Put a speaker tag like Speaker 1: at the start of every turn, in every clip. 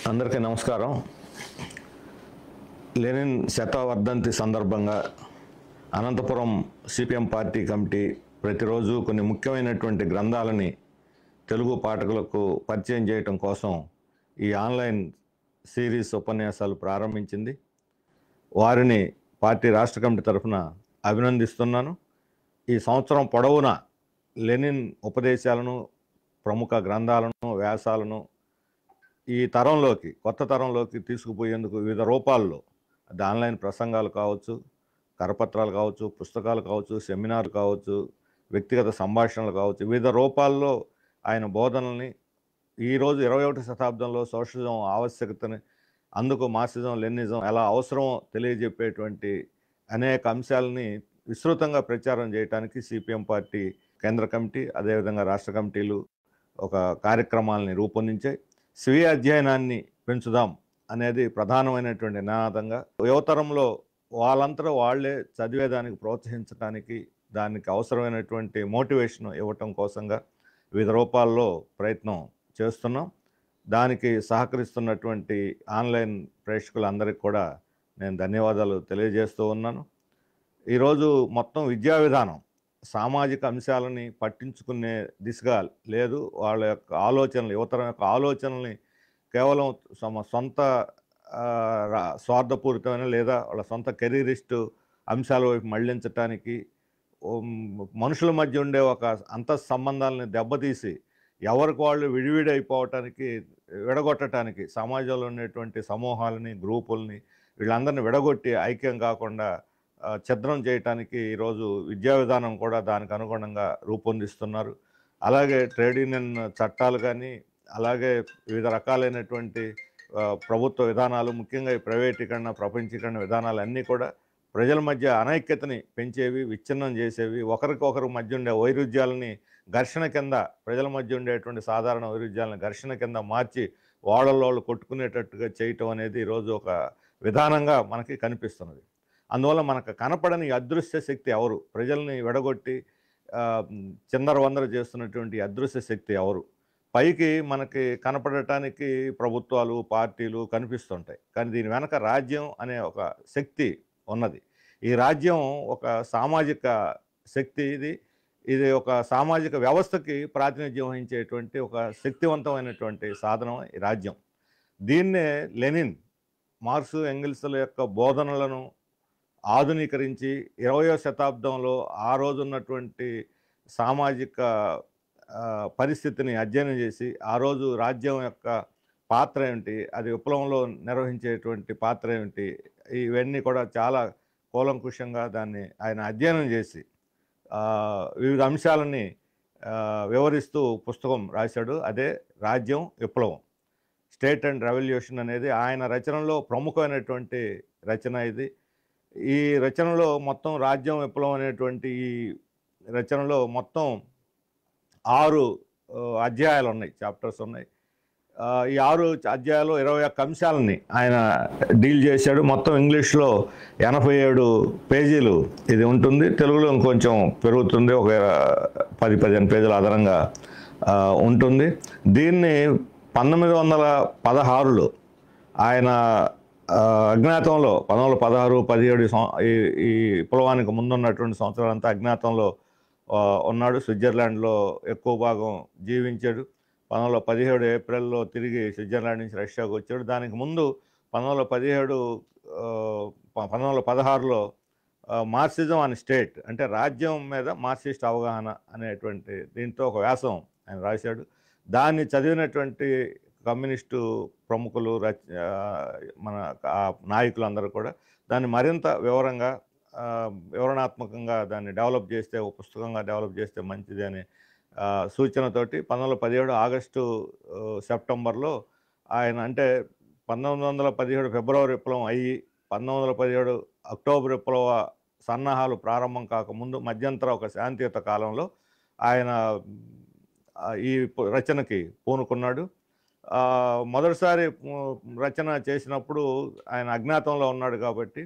Speaker 1: అందరికీ నమస్కారం. లెనిన్ శతవర్ధంతి సందర్భంగా అనంతపురం సిపిఎం పార్టీ కమిటీ ప్రతిరోజు కొన్ని ముఖ్యమైనటువంటి గ్రంథాలని తెలుగు పాఠకులకు పరిచయం చేయటం కోసం ఈ ఆన్లైన్ సిరీస్ ఉపన్యాసాలు ప్రారంభించింది. వారిని పార్టీ రాష్ట్ర కమిటీ తరఫున అభినందిస్తున్నాను. ఈ సంవత్సరం పొడవునా లెనిన్ ఉపదేశాలను, ప్రముఖ గ్రంథాలను, వ్యాసాలను ఈ తరంలోకి, కొత్త తరంలోకి తీసుకుపోయేందుకు వివిధ రూపాల్లో, అది ఆన్లైన్ ప్రసంగాలు కావచ్చు, కరపత్రాలు కావచ్చు, పుస్తకాలు కావచ్చు, సెమినార్ కావచ్చు, వ్యక్తిగత సంభాషణలు కావచ్చు, వివిధ రూపాల్లో ఆయన బోధనల్ని ఈరోజు 21వ శతాబ్దంలో సోషలిజం ఆవశ్యకతని, అందుకు మార్క్సిజం లెనినిజం ఎలా అవసరమో తెలియజెప్పేటువంటి అనేక అంశాలని విస్తృతంగా ప్రచారం చేయడానికి సిపిఎం పార్టీ కేంద్ర కమిటీ, అదేవిధంగా రాష్ట్ర కమిటీలు ఒక కార్యక్రమాలని రూపొందించాయి. స్వీయ అధ్యయనాన్ని పెంచుదాం అనేది ప్రధానమైనటువంటి నినాదంగా యువతరంలో వాళ్ళంతా వాళ్లే చదివేదానికి ప్రోత్సహించడానికి, దానికి అవసరమైనటువంటి మోటివేషన్ ఇవ్వటం కోసంగా వివిధ రూపాల్లో ప్రయత్నం చేస్తున్నాం. దానికి సహకరిస్తున్నటువంటి ఆన్లైన్ ప్రేక్షకులందరికీ కూడా నేను ధన్యవాదాలు తెలియజేస్తూ ఉన్నాను. ఈరోజు మొత్తం విద్యా విధానం సామాజిక అంశాలని పట్టించుకునే దిశగా లేదు. వాళ్ళ యొక్క ఆలోచనలు, యువతరం యొక్క ఆలోచనల్ని కేవలం సొంత స్వార్థపూరితమైన లేదా వాళ్ళ సొంత కెరీరిస్టు అంశాల వైపు మళ్లించటానికి, మనుషుల మధ్య ఉండే ఒక అంతః సంబంధాలని దెబ్బతీసి ఎవరికి వాళ్ళు విడివిడైపోవటానికి, విడగొట్టడానికి, సమాజంలో ఉండేటువంటి సమూహాలని, గ్రూపుల్ని వీళ్ళందరినీ విడగొట్టి ఐక్యం కాకుండా ఛిద్రం చేయటానికి ఈరోజు విద్యా విధానం కూడా దానికి అనుగుణంగా రూపొందిస్తున్నారు. అలాగే ట్రేడ్ యూనియన్ చట్టాలు కానీ, అలాగే వివిధ రకాలైనటువంటి ప్రభుత్వ విధానాలు, ముఖ్యంగా ఈ ప్రైవేటీకరణ, ప్రపంచీకరణ విధానాలు అన్నీ కూడా ప్రజల మధ్య అనైక్యతని పెంచేవి, విచ్ఛిన్నం చేసేవి, ఒకరికొకరు మధ్య ఉండే వైరుధ్యాలని ఘర్షణ కింద, ప్రజల మధ్య ఉండేటువంటి సాధారణ వైరుధ్యాలను ఘర్షణ కింద మార్చి వాళ్ళల్లో కొట్టుకునేటట్టుగా చేయటం అనేది ఈరోజు ఒక విధానంగా మనకి కనిపిస్తున్నది. అందువల్ల మనకు కనపడని అదృశ్య శక్తి ఎవరు, ప్రజల్ని విడగొట్టి చిందరవందర చేస్తున్నటువంటి అదృశ్య శక్తి ఎవరు? పైకి మనకి కనపడటానికి ప్రభుత్వాలు, పార్టీలు కనిపిస్తుంటాయి, కానీ దీని వెనక రాజ్యం అనే ఒక శక్తి ఉన్నది. ఈ రాజ్యం ఒక సామాజిక శక్తి. ఇది ఒక సామాజిక వ్యవస్థకి ప్రాతినిధ్యం వహించేటువంటి ఒక శక్తివంతమైనటువంటి సాధనం ఈ రాజ్యం. దీన్నే లెనిన్, మార్క్స్, ఎంగిల్స్ల యొక్క బోధనలను ఆధునీకరించి 20వ శతాబ్దంలో ఆ రోజున్నటువంటి సామాజిక పరిస్థితిని అధ్యయనం చేసి, ఆ రోజు రాజ్యం యొక్క పాత్ర ఏమిటి, అది విప్లవంలో నిర్వహించేటువంటి పాత్ర ఏమిటి, ఇవన్నీ కూడా చాలా కూలంకుషంగా దాన్ని ఆయన అధ్యయనం చేసి వివిధ అంశాలని వివరిస్తూ పుస్తకం రాశాడు. అదే రాజ్యం విప్లవం, స్టేట్ అండ్ రెవల్యూషన్ అనేది ఆయన రచనలో ప్రముఖమైనటువంటి రచన ఇది. ఈ రచనలో మొత్తం రాజ్యం విప్లవం అనేటువంటి ఈ రచనలో మొత్తం 6 అధ్యాయాలు ఉన్నాయి, చాప్టర్స్ ఉన్నాయి. ఈ 6 అధ్యాయాలు 21 అంశాలని ఆయన డీల్ చేశాడు. మొత్తం ఇంగ్లీష్లో 87 పేజీలు ఇది ఉంటుంది. తెలుగులో ఇంకొంచెం పెరుగుతుంది, ఒక 10-15 పేజీలు అదనంగా ఉంటుంది. దీన్ని 1916లో ఆయన అజ్ఞాతంలో, 1916, 17 ఈ విప్లవానికి ముందున్నటువంటి సంవత్సరాలంతా అజ్ఞాతంలో ఉన్నాడు. స్విట్జర్లాండ్లో ఎక్కువ భాగం జీవించాడు. 1917 ఏప్రిల్లో తిరిగి స్విట్జర్లాండ్ నుంచి రష్యాకు వచ్చాడు. దానికి ముందు 1916లో మార్క్సిజం అండ్ స్టేట్, అంటే రాజ్యం మీద మార్క్సిస్ట్ అవగాహన అనేటువంటి దీంతో ఒక వ్యాసం ఆయన రాశాడు. దాన్ని చదివినటువంటి కమ్యూనిస్టు ప్రముఖులు, మన నాయకులందరూ కూడా దాన్ని మరింత వివరంగా, వివరణాత్మకంగా దాన్ని డెవలప్ చేస్తే, ఒక పుస్తకంగా డెవలప్ చేస్తే మంచిది అనే సూచనతోటి 1917 ఆగస్టు, సెప్టెంబర్లో ఆయన, అంటే 1917 ఫిబ్రవరి విప్లవం అయ్యి 1917 అక్టోబర్ విప్లవ సన్నాహాలు ప్రారంభం కాకముందు మధ్యంతర ఒక శాంతియుత కాలంలో ఆయన ఈ రచనకి పూనుకున్నాడు. మొదటిసారి రచన చేసినప్పుడు ఆయన అజ్ఞాతంలో ఉన్నాడు కాబట్టి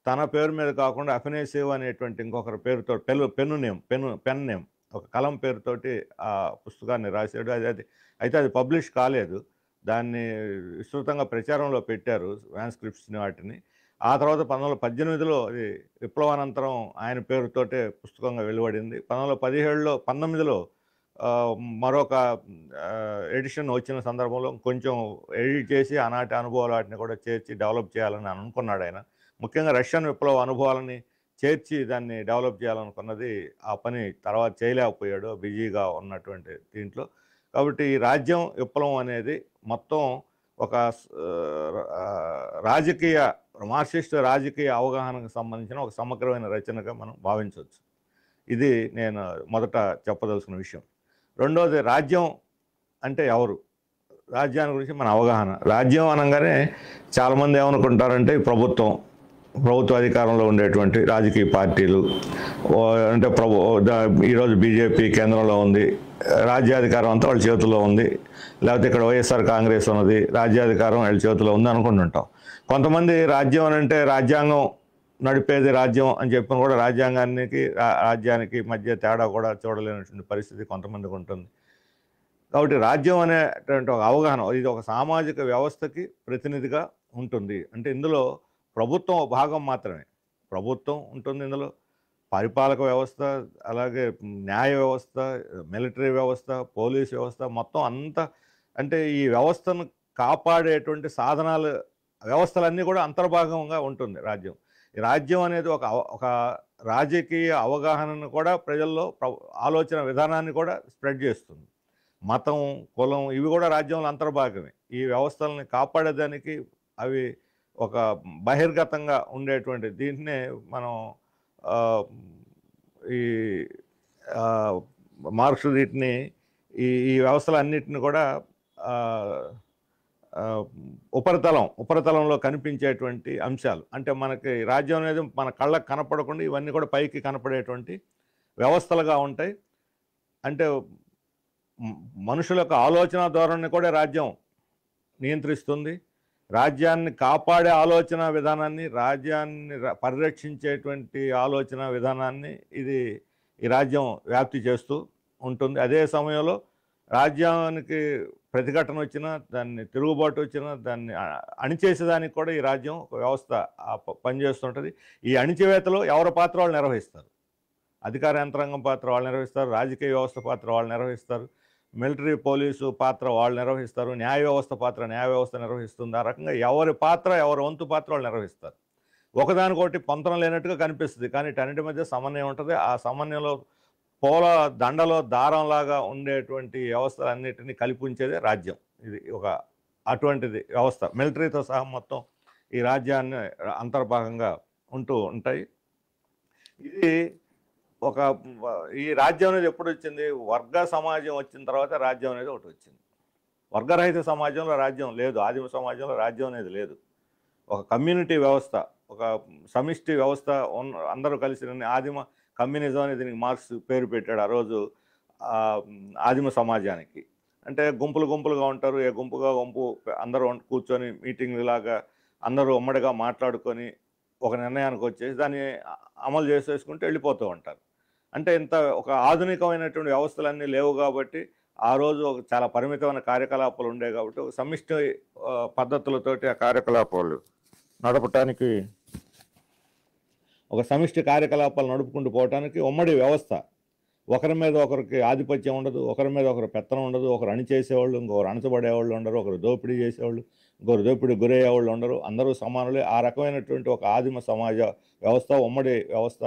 Speaker 1: తన పేరు మీద కాకుండా అఫినేసివ్ అనేటువంటి ఇంకొకరి పేరుతో పెన్ నేమ్ ఒక కలం పేరుతోటి ఆ పుస్తకాన్ని రాశాడు. అయితే అది పబ్లిష్ కాలేదు. దాన్ని విస్తృతంగా ప్రచారంలో పెట్టారు మ్యాన్స్క్రిప్ట్స్ని వాటిని. ఆ తర్వాత 1918లో అది విప్లవానంతరం ఆయన పేరుతోటే పుస్తకంగా వెలువడింది. 1919లో మరొక ఎడిషన్ వచ్చిన సందర్భంలో కొంచెం ఎడిట్ చేసి ఆనాటి అనుభవాలు వాటిని కూడా చేర్చి డెవలప్ చేయాలని అనుకున్నాడు ఆయన. ముఖ్యంగా రష్యన్ విప్లవ అనుభవాలని చేర్చి దాన్ని డెవలప్ చేయాలనుకున్నది. ఆ పని తర్వాత చేయలేకపోయాడు బిజీగా ఉన్నటువంటి దీంట్లో. కాబట్టి ఈ రాజ్యం విప్లవం అనేది మొత్తం ఒక రాజకీయ మార్క్సిస్ట్ రాజకీయ అవగాహనకు సంబంధించిన ఒక సమగ్రమైన రచనగా మనం భావించవచ్చు. ఇది నేను మొదట చెప్పదలుచుకున్న విషయం. రెండోది, రాజ్యం అంటే ఎవరు? రాజ్యాన్ని గురించి మన అవగాహన. రాజ్యం అనగానే చాలామంది ఏమనుకుంటారంటే ప్రభుత్వం అధికారంలో ఉండేటువంటి రాజకీయ పార్టీలు, అంటే ఈరోజు బీజేపీ కేంద్రంలో ఉంది, రాజ్యాధికారం అంతా వాళ్ళ చేతుల్లో ఉంది, లేకపోతే ఇక్కడ వైఎస్ఆర్ కాంగ్రెస్ ఉన్నది, రాజ్యాధికారం వాళ్ళ చేతిలో ఉంది అనుకుంటుంటాం. కొంతమంది రాజ్యం అని అంటే రాజ్యాంగం నడిపేది రాజ్యం అని చెప్పిన కూడా రాజ్యానికి మధ్య తేడా కూడా చూడలేనటువంటి పరిస్థితి కొంతమందికి ఉంటుంది. కాబట్టి రాజ్యం అనేటువంటి ఒక అవగాహన, ఇది ఒక సామాజిక వ్యవస్థకి ప్రతినిధిగా ఉంటుంది. అంటే ఇందులో ప్రభుత్వం భాగం మాత్రమే. ప్రభుత్వం ఉంటుంది ఇందులో, పరిపాలక వ్యవస్థ, అలాగే న్యాయ వ్యవస్థ, మిలిటరీ వ్యవస్థ, పోలీస్ వ్యవస్థ, మొత్తం అంతా. అంటే ఈ వ్యవస్థను కాపాడేటువంటి వ్యవస్థలన్నీ కూడా అంతర్భాగంగా ఉంటుంది రాజ్యం. ఈ రాజ్యం అనేది ఒక రాజకీయ అవగాహనను కూడా ప్రజల్లో, ఆలోచన విధానాన్ని కూడా స్ప్రెడ్ చేస్తుంది. మతం, కులం ఇవి కూడా రాజ్యంలో అంతర్భాగమే. ఈ వ్యవస్థల్ని కాపాడేదానికి అవి ఒక బహిర్గతంగా ఉండేటువంటి దీన్నే మనం ఈ మార్క్స్ వీటిని ఈ వ్యవస్థలన్నిటిని కూడా ఉపరితలంలో కనిపించేటువంటి అంశాలు. అంటే మనకి రాజ్యం అనేది మన కళ్ళకు కనపడకుండా ఇవన్నీ కూడా పైకి కనపడేటువంటి వ్యవస్థలుగా ఉంటాయి. అంటే మనుషుల యొక్క ఆలోచన ధోరణిని కూడా రాజ్యం నియంత్రిస్తుంది. రాజ్యాన్ని కాపాడే ఆలోచన విధానాన్ని, రాజ్యాన్ని పరిరక్షించేటువంటి ఆలోచన విధానాన్ని ఈ రాజ్యం వ్యాప్తి చేస్తూ ఉంటుంది. అదే సమయంలో రాజ్యానికి ప్రతిఘటన వచ్చినా, దాన్ని తిరుగుబాటు వచ్చినా, దాన్ని అణిచేసేదానికి కూడా ఈ రాజ్యం ఒక వ్యవస్థ పనిచేస్తుంటుంది. ఈ అణిచివేతలో ఎవరి పాత్ర వాళ్ళు నిర్వహిస్తారు. అధికార యంత్రాంగం పాత్ర వాళ్ళు నిర్వహిస్తారు, రాజకీయ వ్యవస్థ పాత్ర వాళ్ళు నిర్వహిస్తారు, మిలిటరీ పోలీసు పాత్ర వాళ్ళు నిర్వహిస్తారు, న్యాయ వ్యవస్థ నిర్వహిస్తుంది. ఆ రకంగా ఎవరి వంతు పాత్ర వాళ్ళు నిర్వహిస్తారు. ఒకదానికొకటి పొంతన లేనట్టుగా కనిపిస్తుంది, కానీ వీటన్నిటి మధ్య సమన్వయం ఉంటుంది. ఆ సమన్వయంలో పూల దండలో దారంలాగా ఉండేటువంటి వ్యవస్థలన్నిటినీ కలిపి ఉంచేదే రాజ్యం. ఇది ఒక అటువంటిది వ్యవస్థ. మిలిటరీతో సహా మొత్తం ఈ రాజ్యాన్ని అంతర్భాగంగా ఉంటాయి. ఈ రాజ్యం అనేది ఎప్పుడు వచ్చింది? వర్గ సమాజం వచ్చిన తర్వాత రాజ్యం అనేది ఒకటి వచ్చింది. వర్గరహిత సమాజంలో రాజ్యం లేదు, ఆదిమ సమాజంలో రాజ్యం అనేది లేదు. ఒక కమ్యూనిటీ వ్యవస్థ, ఒక సమిష్టి వ్యవస్థ, అందరూ కలిసి ఆదిమ కమ్యూనిజం అని దీనికి మార్క్స్ పేరు పెట్టాడు ఆ రోజు ఆదిమ సమాజానికి. అంటే గుంపులుగా ఉంటారు, గుంపు అందరూ కూర్చొని మీటింగ్ లాగా అందరూ ఉమ్మడిగా మాట్లాడుకొని ఒక నిర్ణయానికి వచ్చేసి దాన్ని అమలు చేసేసుకుంటూ వెళ్ళిపోతూ ఉంటారు. అంటే ఒక ఆధునికమైనటువంటి వ్యవస్థలన్నీ లేవు కాబట్టి ఆ రోజు చాలా పరిమితమైన కార్యకలాపాలు ఉండేవి కాబట్టి ఒక సమిష్టి పద్ధతులతోటి ఆ కార్యకలాపాలు నడపటానికి, ఒక సమిష్టి కార్యకలాపాలు నడుపుకుంటూ పోవటానికి ఉమ్మడి వ్యవస్థ. ఒకరి మీద ఒకరికి ఆధిపత్యం ఉండదు, ఒకరి మీద ఒకరు పెత్తనం ఉండదు, ఒకరు అణిచేసేవాళ్ళు, ఇంకొకరు అణచబడేవాళ్ళు ఉండరు, ఒకరు దోపిడీ చేసేవాళ్ళు, ఇంకొకరు దోపిడీ గురయ్యేవాళ్ళు ఉండరు, అందరూ సమానులే. ఆ రకమైనటువంటి ఒక ఆదిమ సమాజ వ్యవస్థ, ఉమ్మడి వ్యవస్థ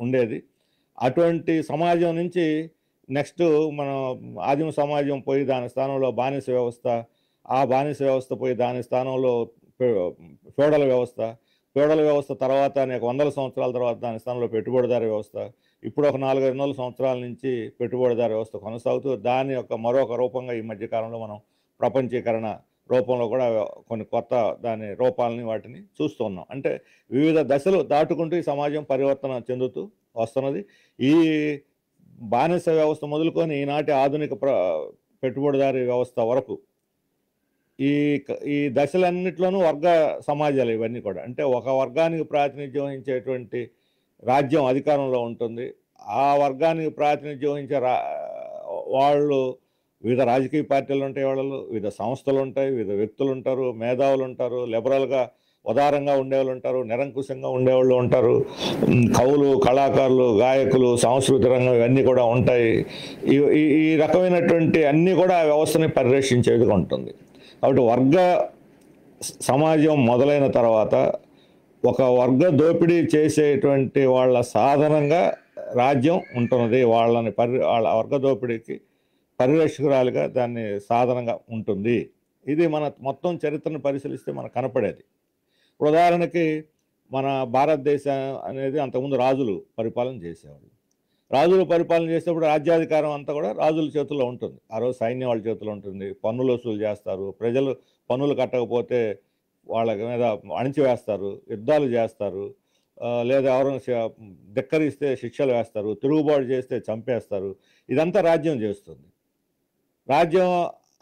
Speaker 1: ఉండేది. అటువంటి సమాజం నుంచి నెక్స్ట్ మనం ఆదిమ సమాజం పోయి దాని స్థానంలో బానిస వ్యవస్థ, ఆ బానిస వ్యవస్థ పోయి దాని స్థానంలో ఫ్యూడల్ వ్యవస్థ తర్వాత అనేక వందల సంవత్సరాల తర్వాత దాని స్థానంలో పెట్టుబడిదారీ వ్యవస్థ, ఇప్పుడు ఒక 400 సంవత్సరాల నుంచి పెట్టుబడిదారీ వ్యవస్థ కొనసాగుతూ దాని యొక్క మరొక రూపంగా ఈ మధ్యకాలంలో మనం ప్రపంచీకరణ రూపంలో కూడా కొన్ని కొత్త దాని రూపాలని వాటిని చూస్తున్నాం. అంటే వివిధ దశలు దాటుకుంటూ ఈ సమాజం పరివర్తన చెందుతూ వస్తున్నది. ఈ బానిస వ్యవస్థ మొదలుకొని ఈనాటి ఆధునిక పెట్టుబడిదారీ వ్యవస్థ వరకు ఈ దశలన్నిట్లోనూ వర్గ సమాజాలు ఇవన్నీ కూడా. అంటే ఒక వర్గానికి ప్రాతినిధ్యం వహించేటువంటి రాజ్యం అధికారంలో ఉంటుంది. ఆ వర్గానికి ప్రాతినిధ్యం వహించే వాళ్ళు వివిధ రాజకీయ పార్టీలు ఉంటాయి, వాళ్ళలో వివిధ సంస్థలు ఉంటాయి, వివిధ వ్యక్తులు ఉంటారు, మేధావులు ఉంటారు, లిబరల్గా ఉదారంగా ఉండేవాళ్ళు ఉంటారు, నిరంకుశంగా ఉండేవాళ్ళు ఉంటారు, కవులు, కళాకారులు, గాయకులు, సాంస్కృతిక రంగం ఇవన్నీ కూడా ఉంటాయి. ఈ ఈ ఈ రకమైనటువంటి అన్నీ కూడా ఆ వ్యవస్థని పరిరక్షించేదిగా ఉంటుంది. కాబట్టి వర్గ సమాజం మొదలైన తర్వాత ఒక వర్గ దోపిడీ చేసేటువంటి వాళ్ళ సాధనంగా రాజ్యం ఉంటున్నది. వాళ్ళ వర్గ దోపిడీకి పరిరక్షకురాలుగా దాన్ని సాధనంగా ఉంటుంది. ఇది మన మొత్తం చరిత్రను పరిశీలిస్తే మనకు కనపడేది. ఉదాహరణకి మన భారతదేశం అనేది అంతకుముందు రాజులు పరిపాలన చేసేవాళ్ళు. రాజులు పరిపాలన చేసేటప్పుడు రాజ్యాధికారం అంతా కూడా రాజుల చేతుల్లో ఉంటుంది. ఆ రోజు సైన్యం వాళ్ళ చేతిలో ఉంటుంది. పన్నులు వసూలు చేస్తారు. ప్రజలు పన్నులు కట్టకపోతే వాళ్ళ మీద అణిచివేస్తారు, యుద్ధాలు చేస్తారు, లేదా ఎవరైనా ధిక్కరిస్తే శిక్షలు వేస్తారు, తిరుగుబాటు చేస్తే చంపేస్తారు. ఇదంతా రాజ్యం చేస్తుంది. రాజ్యం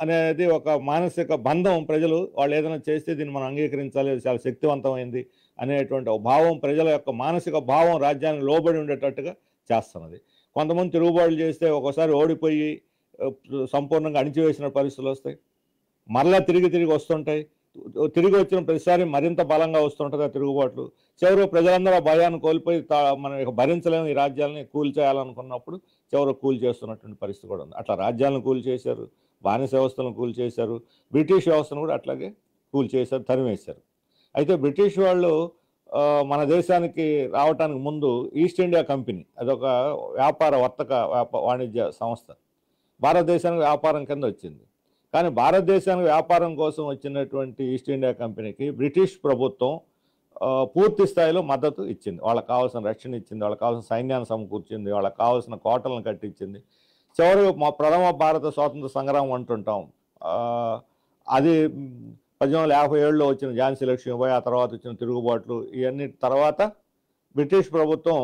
Speaker 1: అనేది ఒక మానసిక బంధం. ప్రజలు వాళ్ళు ఏదైనా చేస్తే దీన్ని మనం అంగీకరించాలి, అది చాలా శక్తివంతమైంది అనేటువంటి భావం, ప్రజల యొక్క మానసిక భావం రాజ్యానికి లోబడి ఉండేటట్టుగా చేస్తున్నది. కొంతమంది తిరుగుబాటు చేస్తే ఒక్కోసారి ఓడిపోయి సంపూర్ణంగా అణిచివేసిన పరిస్థితులు వస్తాయి. మరలా తిరిగి వస్తుంటాయి. తిరిగి వచ్చిన ప్రతిసారి మరింత బలంగా వస్తుంటుంది ఆ తిరుగుబాట్లు. చివరికి ప్రజలందరూ ఆ భయాన్ని కోల్పోయి మనం ఇక భరించలేము, ఈ రాజ్యాలని కూల్చేయాలనుకున్నప్పుడు చివరికి కూల్చేస్తున్నటువంటి పరిస్థితి కూడా ఉంది. అట్లా రాజ్యాలను కూల్చేశారు, బానిస వ్యవస్థను కూల్చేశారు, బ్రిటిష్ వ్యవస్థను కూడా అట్లాగే కూల్చేశారు, తరిమేశారు. అయితే బ్రిటిష్ వాళ్ళు మన దేశానికి రావటానికి ముందు ఈస్ట్ ఇండియా కంపెనీ అదొక వాణిజ్య సంస్థ భారతదేశానికి వ్యాపారం కింద వచ్చింది. కానీ భారతదేశానికి వ్యాపారం కోసం వచ్చినటువంటి ఈస్ట్ ఇండియా కంపెనీకి బ్రిటిష్ ప్రభుత్వం పూర్తి స్థాయిలో మద్దతు ఇచ్చింది. వాళ్ళకి కావాల్సిన రక్షణ ఇచ్చింది, వాళ్ళకి కావాల్సిన సైన్యాన్ని సమకూర్చింది, వాళ్ళకి కావాల్సిన కోటలను కట్టించింది. చివరికి మా ప్రథమ భారత స్వాతంత్ర సంగ్రామం అంటుంటాం. అది 1857లో వచ్చిన ఝాన్సీ లక్ష్మీబాయి, ఆ తర్వాత వచ్చిన తిరుగుబాట్లు, ఇవన్నీ తర్వాత బ్రిటిష్ ప్రభుత్వం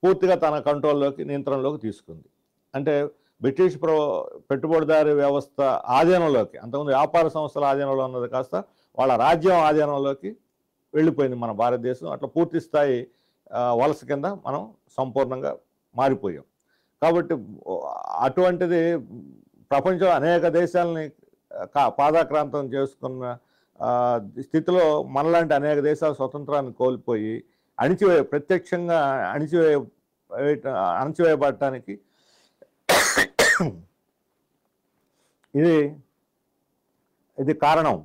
Speaker 1: పూర్తిగా తన కంట్రోల్లోకి, నియంత్రణలోకి తీసుకుంది. అంటే బ్రిటిష్ పెట్టుబడిదారీ వ్యవస్థ ఆధీనంలోకి, అంతకుముందు వ్యాపార సంస్థల ఆధీనంలో ఉన్నది కాస్త వాళ్ళ రాజ్యం ఆధీనంలోకి వెళ్ళిపోయింది మన భారతదేశం. అట్లా పూర్తి స్థాయి వలస కింద మనం సంపూర్ణంగా మారిపోయాం. కాబట్టి అటువంటిది ప్రపంచంలో అనేక దేశాలని పాదాక్రాంతం చేసుకున్న స్థితిలో మనలాంటి అనేక దేశాల స్వతంత్రాన్ని కోల్పోయి ప్రత్యక్షంగా అణచివేయబడటానికి ఇది కారణం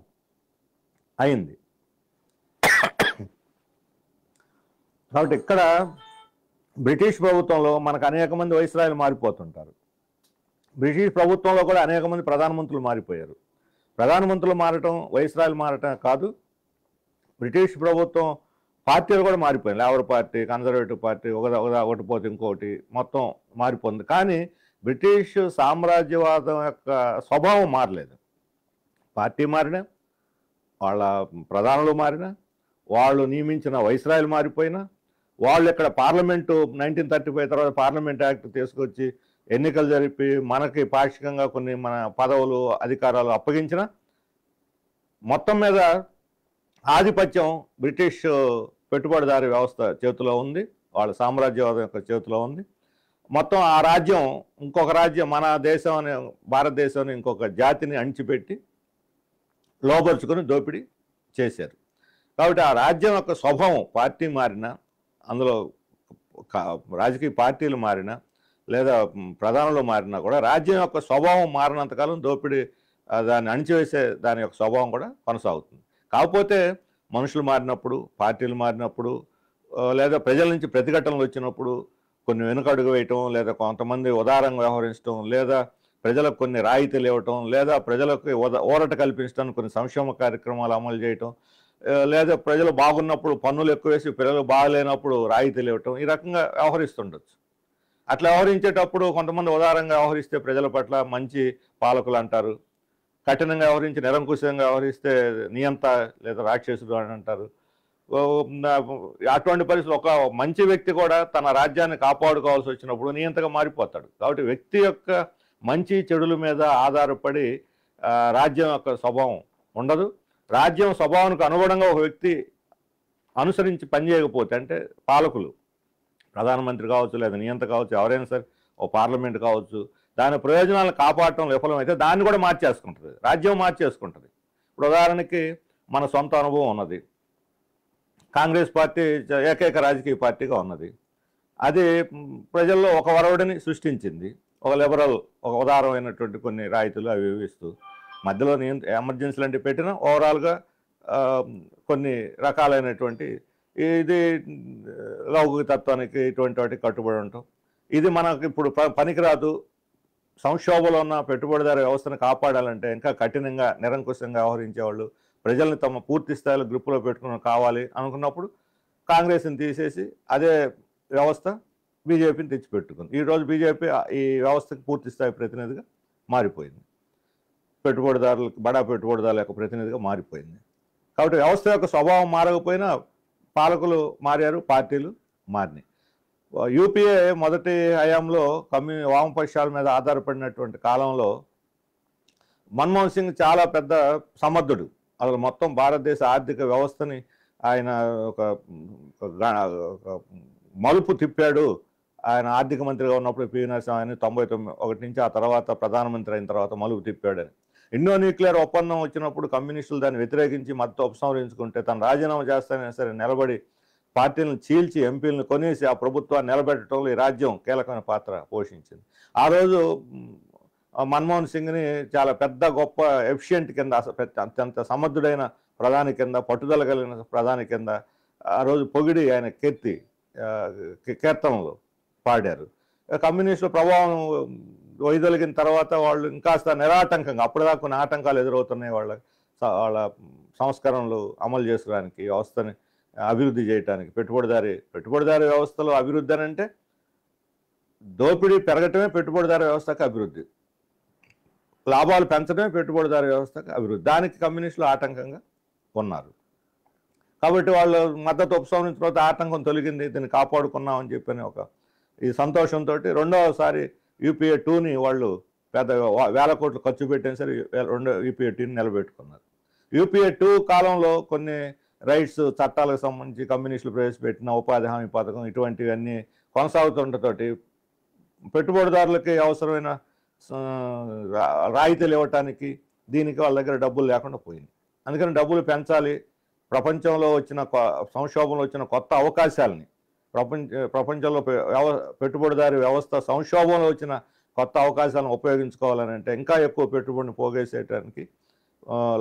Speaker 1: అయింది. కాబట్టి ఇక్కడ బ్రిటిష్ ప్రభుత్వంలో మనకు అనేక మంది వైస్రాయలు మారిపోతుంటారు. బ్రిటిష్ ప్రభుత్వంలో కూడా అనేక మంది ప్రధానమంత్రులు మారిపోయారు. ప్రధానమంత్రులు మారటం, వైస్రాయలు మారటం కాదు, బ్రిటిష్ ప్రభుత్వం పార్టీలు కూడా మారిపోయాయి. లేబర్ పార్టీ, కన్జర్వేటివ్ పార్టీ, ఒకటి పోతే ఇంకోటి మొత్తం మారిపోయింది. కానీ బ్రిటిష్ సామ్రాజ్యవాదం యొక్క స్వభావం మారలేదు. పార్టీ మారినా, వాళ్ళ ప్రధానులు మారినా, వాళ్ళు నియమించిన వైస్రాయలు మారిపోయినా, వాళ్ళు ఇక్కడ పార్లమెంటు 1935 తర్వాత పార్లమెంట్ యాక్ట్ తీసుకొచ్చి ఎన్నికలు జరిపి మనకి పాక్షికంగా కొన్ని మన పదవులు, అధికారాలు అప్పగించిన మొత్తం మీద ఆధిపత్యం బ్రిటిష్ పెట్టుబడిదారీ వ్యవస్థ చేతిలో ఉంది, వాళ్ళ సామ్రాజ్యవాదం యొక్క చేతిలో ఉంది. మొత్తం ఆ రాజ్యం ఇంకొక రాజ్యం, మన దేశం అనే భారతదేశం ఇంకొక జాతిని అణిచిపెట్టి లోపరుచుకొని దోపిడీ చేశారు. కాబట్టి ఆ రాజ్యం యొక్క స్వభావం పార్టీ మారినా, అందులో రాజకీయ పార్టీలు మారినా లేదా ప్రధానులు మారినా కూడా రాజ్యం యొక్క స్వభావం మారినంతకాలం దోపిడీ, దాన్ని అణిచివేసే దాని యొక్క స్వభావం కూడా కొనసాగుతుంది. కాకపోతే మనుషులు మారినప్పుడు, పార్టీలు మారినప్పుడు, లేదా ప్రజల నుంచి ప్రతిఘటనలు వచ్చినప్పుడు కొన్ని వెనుకడుగు వేయటం, లేదా కొంతమంది ఉదారంగా వ్యవహరించడం, లేదా ప్రజలకు కొన్ని రాయితీలు ఇవ్వటం, లేదా ప్రజలకు ఊరట కల్పించడానికి కొన్ని సంక్షేమ కార్యక్రమాలు అమలు చేయటం, లేదా ప్రజలు బాగున్నప్పుడు పన్నులు ఎక్కువ వేసి ప్రజలు బాగలేనప్పుడు రాయితీలు ఇవ్వటం, ఈ రకంగా వ్యవహరిస్తుండొచ్చు. అట్లా వ్యవహరించేటప్పుడు కొంతమంది ఉదారంగా వ్యవహరిస్తే ప్రజల పట్ల మంచి పాలకులు అంటారు, కఠినంగా వ్యవహరించి నిరంకుశంగా వ్యవహరిస్తే నియంత లేదా రాక్షసుడు అని అంటారు. అటువంటి పరిస్థితులు ఒక మంచి వ్యక్తి కూడా తన రాజ్యాన్ని కాపాడుకోవాల్సి వచ్చినప్పుడు నియంతగా మారిపోతాడు. కాబట్టి వ్యక్తి యొక్క మంచి చెడుల మీద ఆధారపడి రాజ్యం యొక్క స్వభావం ఉండదు. రాజ్యం స్వభావానికి అనుగుణంగా ఒక వ్యక్తి అనుసరించి పనిచేయకపోతే, అంటే పాలకులు, ప్రధానమంత్రి కావచ్చు లేదా నియంత కావచ్చు, ఎవరైనా సరే, ఓ పార్లమెంట్ కావచ్చు, దాని ప్రయోజనాలను కాపాడటం విఫలమైతే దాన్ని కూడా మార్చేసుకుంటుంది, రాజ్యం మార్చేసుకుంటుంది. ఇప్పుడు ఉదాహరణకి మన సొంత అనుభవం ఉన్నది. కాంగ్రెస్ పార్టీ ఏకైక రాజకీయ పార్టీగా ఉన్నది. అది ప్రజల్లో ఒక వరవడిని సృష్టించింది. ఒక లిబరల్, ఒక ఉదారమైనటువంటి కొన్ని రాయితీలు అవి ఇస్తూ మధ్యలో ఎమర్జెన్సీ లాంటివి పెట్టినా ఓవరాల్గా కొన్ని రకాలైనటువంటి ఇది లౌకిక తత్వానికి ఇటువంటి వాటికి కట్టుబడి ఉంటాం. ఇది మనకు ఇప్పుడు పనికిరాదు. సంక్షోభంలో ఉన్న పెట్టుబడిదారు వ్యవస్థను కాపాడాలంటే ఇంకా కఠినంగా నిరంకుశంగా వ్యవహరించేవాళ్ళు ప్రజల్ని తమ పూర్తి స్థాయిలో గ్రిప్పులో పెట్టుకుని కావాలి అనుకున్నప్పుడు కాంగ్రెస్ని తీసేసి అదే వ్యవస్థ బీజేపీని తెచ్చిపెట్టుకుంది. ఈరోజు బీజేపీ ఈ వ్యవస్థకు పూర్తి స్థాయి ప్రతినిధిగా మారిపోయింది, పెట్టుబడిదారులకు బడా పెట్టుబడిదారుల యొక్క ప్రతినిధిగా మారిపోయింది. కాబట్టి వ్యవస్థ యొక్క స్వభావం మారకపోయినా పాలకులు మారారు, పార్టీలు మారినాయి. యూపీఏ మొదటి హయాంలో వామపక్షాల మీద ఆధారపడినటువంటి కాలంలో మన్మోహన్ సింగ్ చాలా పెద్ద సమర్థుడు. అసలు మొత్తం భారతదేశ ఆర్థిక వ్యవస్థని ఆయన ఒక మలుపు తిప్పాడు. ఆయన ఆర్థిక మంత్రిగా ఉన్నప్పుడు పివి నరసింహన్ 1991 నుంచి ఆ తర్వాత ప్రధానమంత్రి అయిన తర్వాత మలుపు తిప్పాడని. ఇండో న్యూక్లియర్ ఒప్పందం వచ్చినప్పుడు కమ్యూనిస్టులు దాన్ని వ్యతిరేకించి మద్దతు ఉపసంహరించుకుంటే తను రాజీనామా చేస్తానైనా సరే నిలబడి పార్టీలను చీల్చి ఎంపీలను కొనేసి ఆ ప్రభుత్వాన్ని నిలబెట్టడంలో ఈ రాజ్యం కీలకమైన పాత్ర పోషించింది. ఆ రోజు మన్మోహన్ సింగ్ని చాలా పెద్ద గొప్ప ఎఫిషియెంట్ కింద, అత్యంత సమర్థుడైన ప్రధాని కింద, పట్టుదల కలిగిన ప్రధాని కింద ఆ రోజు పొగిడి ఆయన కీర్తనలు పాడారు. కమ్యూనిస్టుల ప్రభావం వైదొలిగిన తర్వాత వాళ్ళు ఇంకాస్త నిరాటంకంగా, అప్పటిదాకా కొన్ని ఆటంకాలు ఎదురవుతున్నాయి వాళ్ళ సంస్కరణలు అమలు చేసుకోవడానికి, వ్యవస్థని అభివృద్ధి చేయడానికి. పెట్టుబడిదారీ వ్యవస్థలో అభివృద్ధి అని అంటే దోపిడీ పెరగటమే పెట్టుబడిదారీ వ్యవస్థకు అభివృద్ధి, లాభాలు పెంచడమే పెట్టుబడిదారీ వ్యవస్థకు అభివృద్ధి. దానికి కమ్యూనిస్టులు ఆటంకంగా ఉన్నారు. కాబట్టి వాళ్ళు మద్దతు ఉపసంహరించిన తర్వాత ఆటంకం తొలగింది, దీన్ని కాపాడుకున్నామని చెప్పని ఒక ఈ సంతోషంతో రెండవసారి యూపీఏ 2ని వాళ్ళు పెద్ద వేల కోట్లు ఖర్చు పెట్టిన సరే యూపీఏ 2ని నిలబెట్టుకున్నారు. యూపీఏ 2 కాలంలో కొన్ని రైట్స్ చట్టాలకు సంబంధించి కమ్యూనిస్టులు ప్రవేశపెట్టిన ఉపాధి హామీ పథకం ఇటువంటివన్నీ కొనసాగుతుండటంతోటి పెట్టుబడిదారులకి అవసరమైన రాయితీలు ఇవ్వటానికి దీనికి వాళ్ళ దగ్గర డబ్బులు లేకుండా పోయింది. అందుకని డబ్బులు పెంచాలి, ప్రపంచంలో వచ్చిన సంక్షోభంలో వచ్చిన కొత్త అవకాశాలని, ప్రపంచంలో పెట్టుబడిదారీ వ్యవస్థ సంక్షోభంలో వచ్చిన కొత్త అవకాశాలను ఉపయోగించుకోవాలని అంటే ఇంకా ఎక్కువ పెట్టుబడిని పోగేసేయడానికి,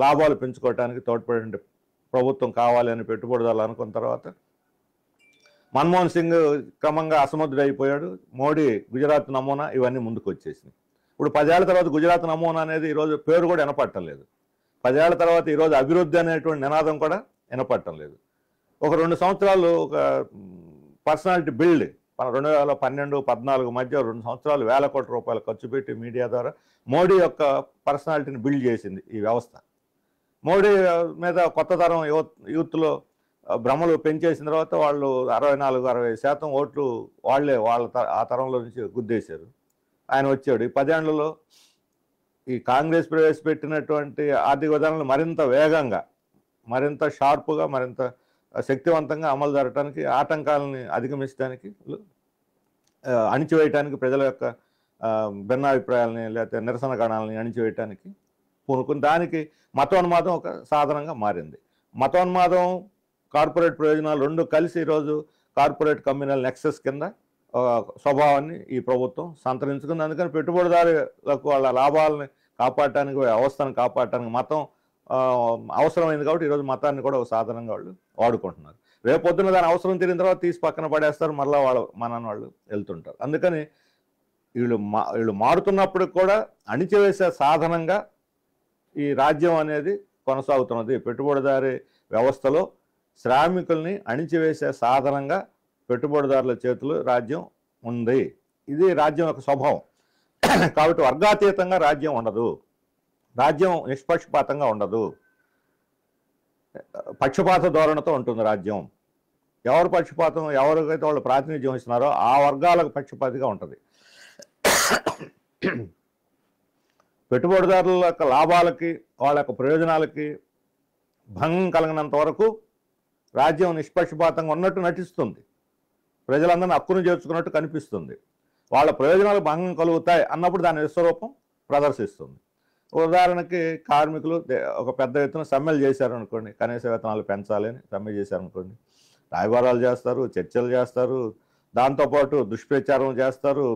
Speaker 1: లాభాలు పెంచుకోవడానికి తోడ్పడే ప్రభుత్వం కావాలి అని పెట్టుబడిదారులు అనుకున్న తర్వాత మన్మోహన్ సింగ్ క్రమంగా అసమర్థుడైపోయాడు. మోడీ గుజరాత్ నమూనా ఇవన్నీ ముందుకు వచ్చేసినాయి. ఇప్పుడు 10 ఏళ్ల తర్వాత గుజరాత్ నమూనా అనేది ఈరోజు పేరు కూడా వినపట్టలేదు. 10 ఏళ్ల తర్వాత ఈరోజు అభివృద్ధి అనేటువంటి నినాదం కూడా వినపట్టం లేదు. ఒక 2 సంవత్సరాలు ఒక పర్సనాలిటీ బిల్డ్ 2012-14 మధ్య 2 సంవత్సరాలు వేల కోట్ల రూపాయలు ఖర్చు పెట్టి మీడియా ద్వారా మోడీ యొక్క పర్సనాలిటీని బిల్డ్ చేసింది ఈ వ్యవస్థ. మోడీ మీద కొత్త తరం యూత్లో భ్రమలు పెంచేసిన తర్వాత వాళ్ళు 64-60% ఓట్లు ఆ తరంలో నుంచి గుద్దేశారు. ఆయన వచ్చాడు. ఈ 10 ఏళ్లలో ఈ కాంగ్రెస్ ప్రవేశపెట్టినటువంటి ఆర్థిక విధానాలు మరింత వేగంగా, మరింత షార్ప్గా, మరింత శక్తివంతంగా అమలు జరగడానికి, ఆటంకాలని అధిగమించడానికి, అణిచివేయటానికి, ప్రజల యొక్క భిన్నాభిప్రాయాలని లేకపోతే నిరసన గణాలని అణిచివేయటానికి పూనుకుని దానికి మతోన్మాదం ఒక సాధనంగా మారింది. మతోన్మాదం, కార్పొరేట్ ప్రయోజనాలు రెండు కలిసి ఈరోజు కార్పొరేట్ కమ్యూనల్ నెక్సెస్ కింద స్వభావాన్ని ఈ ప్రభుత్వం సంతరించుకుంది. అందుకని పెట్టుబడిదారులకు వాళ్ళ లాభాలని కాపాడటానికి, వ్యవస్థను కాపాడటానికి మతం అవసరమైంది. కాబట్టి ఈరోజు మతాన్ని కూడా ఒక సాధనంగా వాళ్ళు వాడుకుంటున్నారు. రేపొద్దున దాని అవసరం తీరిన తర్వాత తీసి పక్కన పడేస్తారు, మళ్ళీ వాళ్ళు వెళ్తుంటారు. అందుకని వీళ్ళు మారుతున్నప్పుడు కూడా అణిచివేసే సాధనంగా ఈ రాజ్యం అనేది కొనసాగుతున్నది. పెట్టుబడిదారీ వ్యవస్థలో శ్రామికుల్ని అణిచివేసే సాధనంగా పెట్టుబడిదారుల చేతులు రాజ్యం ఉంది. ఇది రాజ్యం యొక్క స్వభావం. కాబట్టి వర్గాతీతంగా రాజ్యం ఉండదు, రాజ్యం నిష్పక్షపాతంగా ఉండదు, పక్షపాత ధోరణితో ఉంటుంది రాజ్యం. ఎవరు పక్షపాతం, ఎవరికైతే వాళ్ళు ప్రాతినిధ్యం ఇస్తున్నారో ఆ వర్గాలకు పక్షపాతిగా ఉంటుంది. పెట్టుబడిదారుల యొక్క లాభాలకి, వాళ్ళ యొక్క ప్రయోజనాలకి భంగం కలిగినంత వరకు రాజ్యం నిష్పక్షపాతంగా ఉన్నట్టు నటిస్తుంది, ప్రజలందరినీ హక్కును చేర్చుకున్నట్టు కనిపిస్తుంది. వాళ్ళ ప్రయోజనాలు భంగం కలుగుతాయి అన్నప్పుడు దాని విశ్వరూపం ప్రదర్శిస్తుంది. ఉదాహరణకి కార్మికులు ఒక పెద్ద ఎత్తున సమ్మెలు చేశారనుకోండి, కనీస వేతనాలు పెంచాలి అని సమ్మె చేశారనుకోండి, రాయబారాలు చేస్తారు, చర్చలు చేస్తారు, దాంతోపాటు దుష్ప్రచారం చేస్తారు,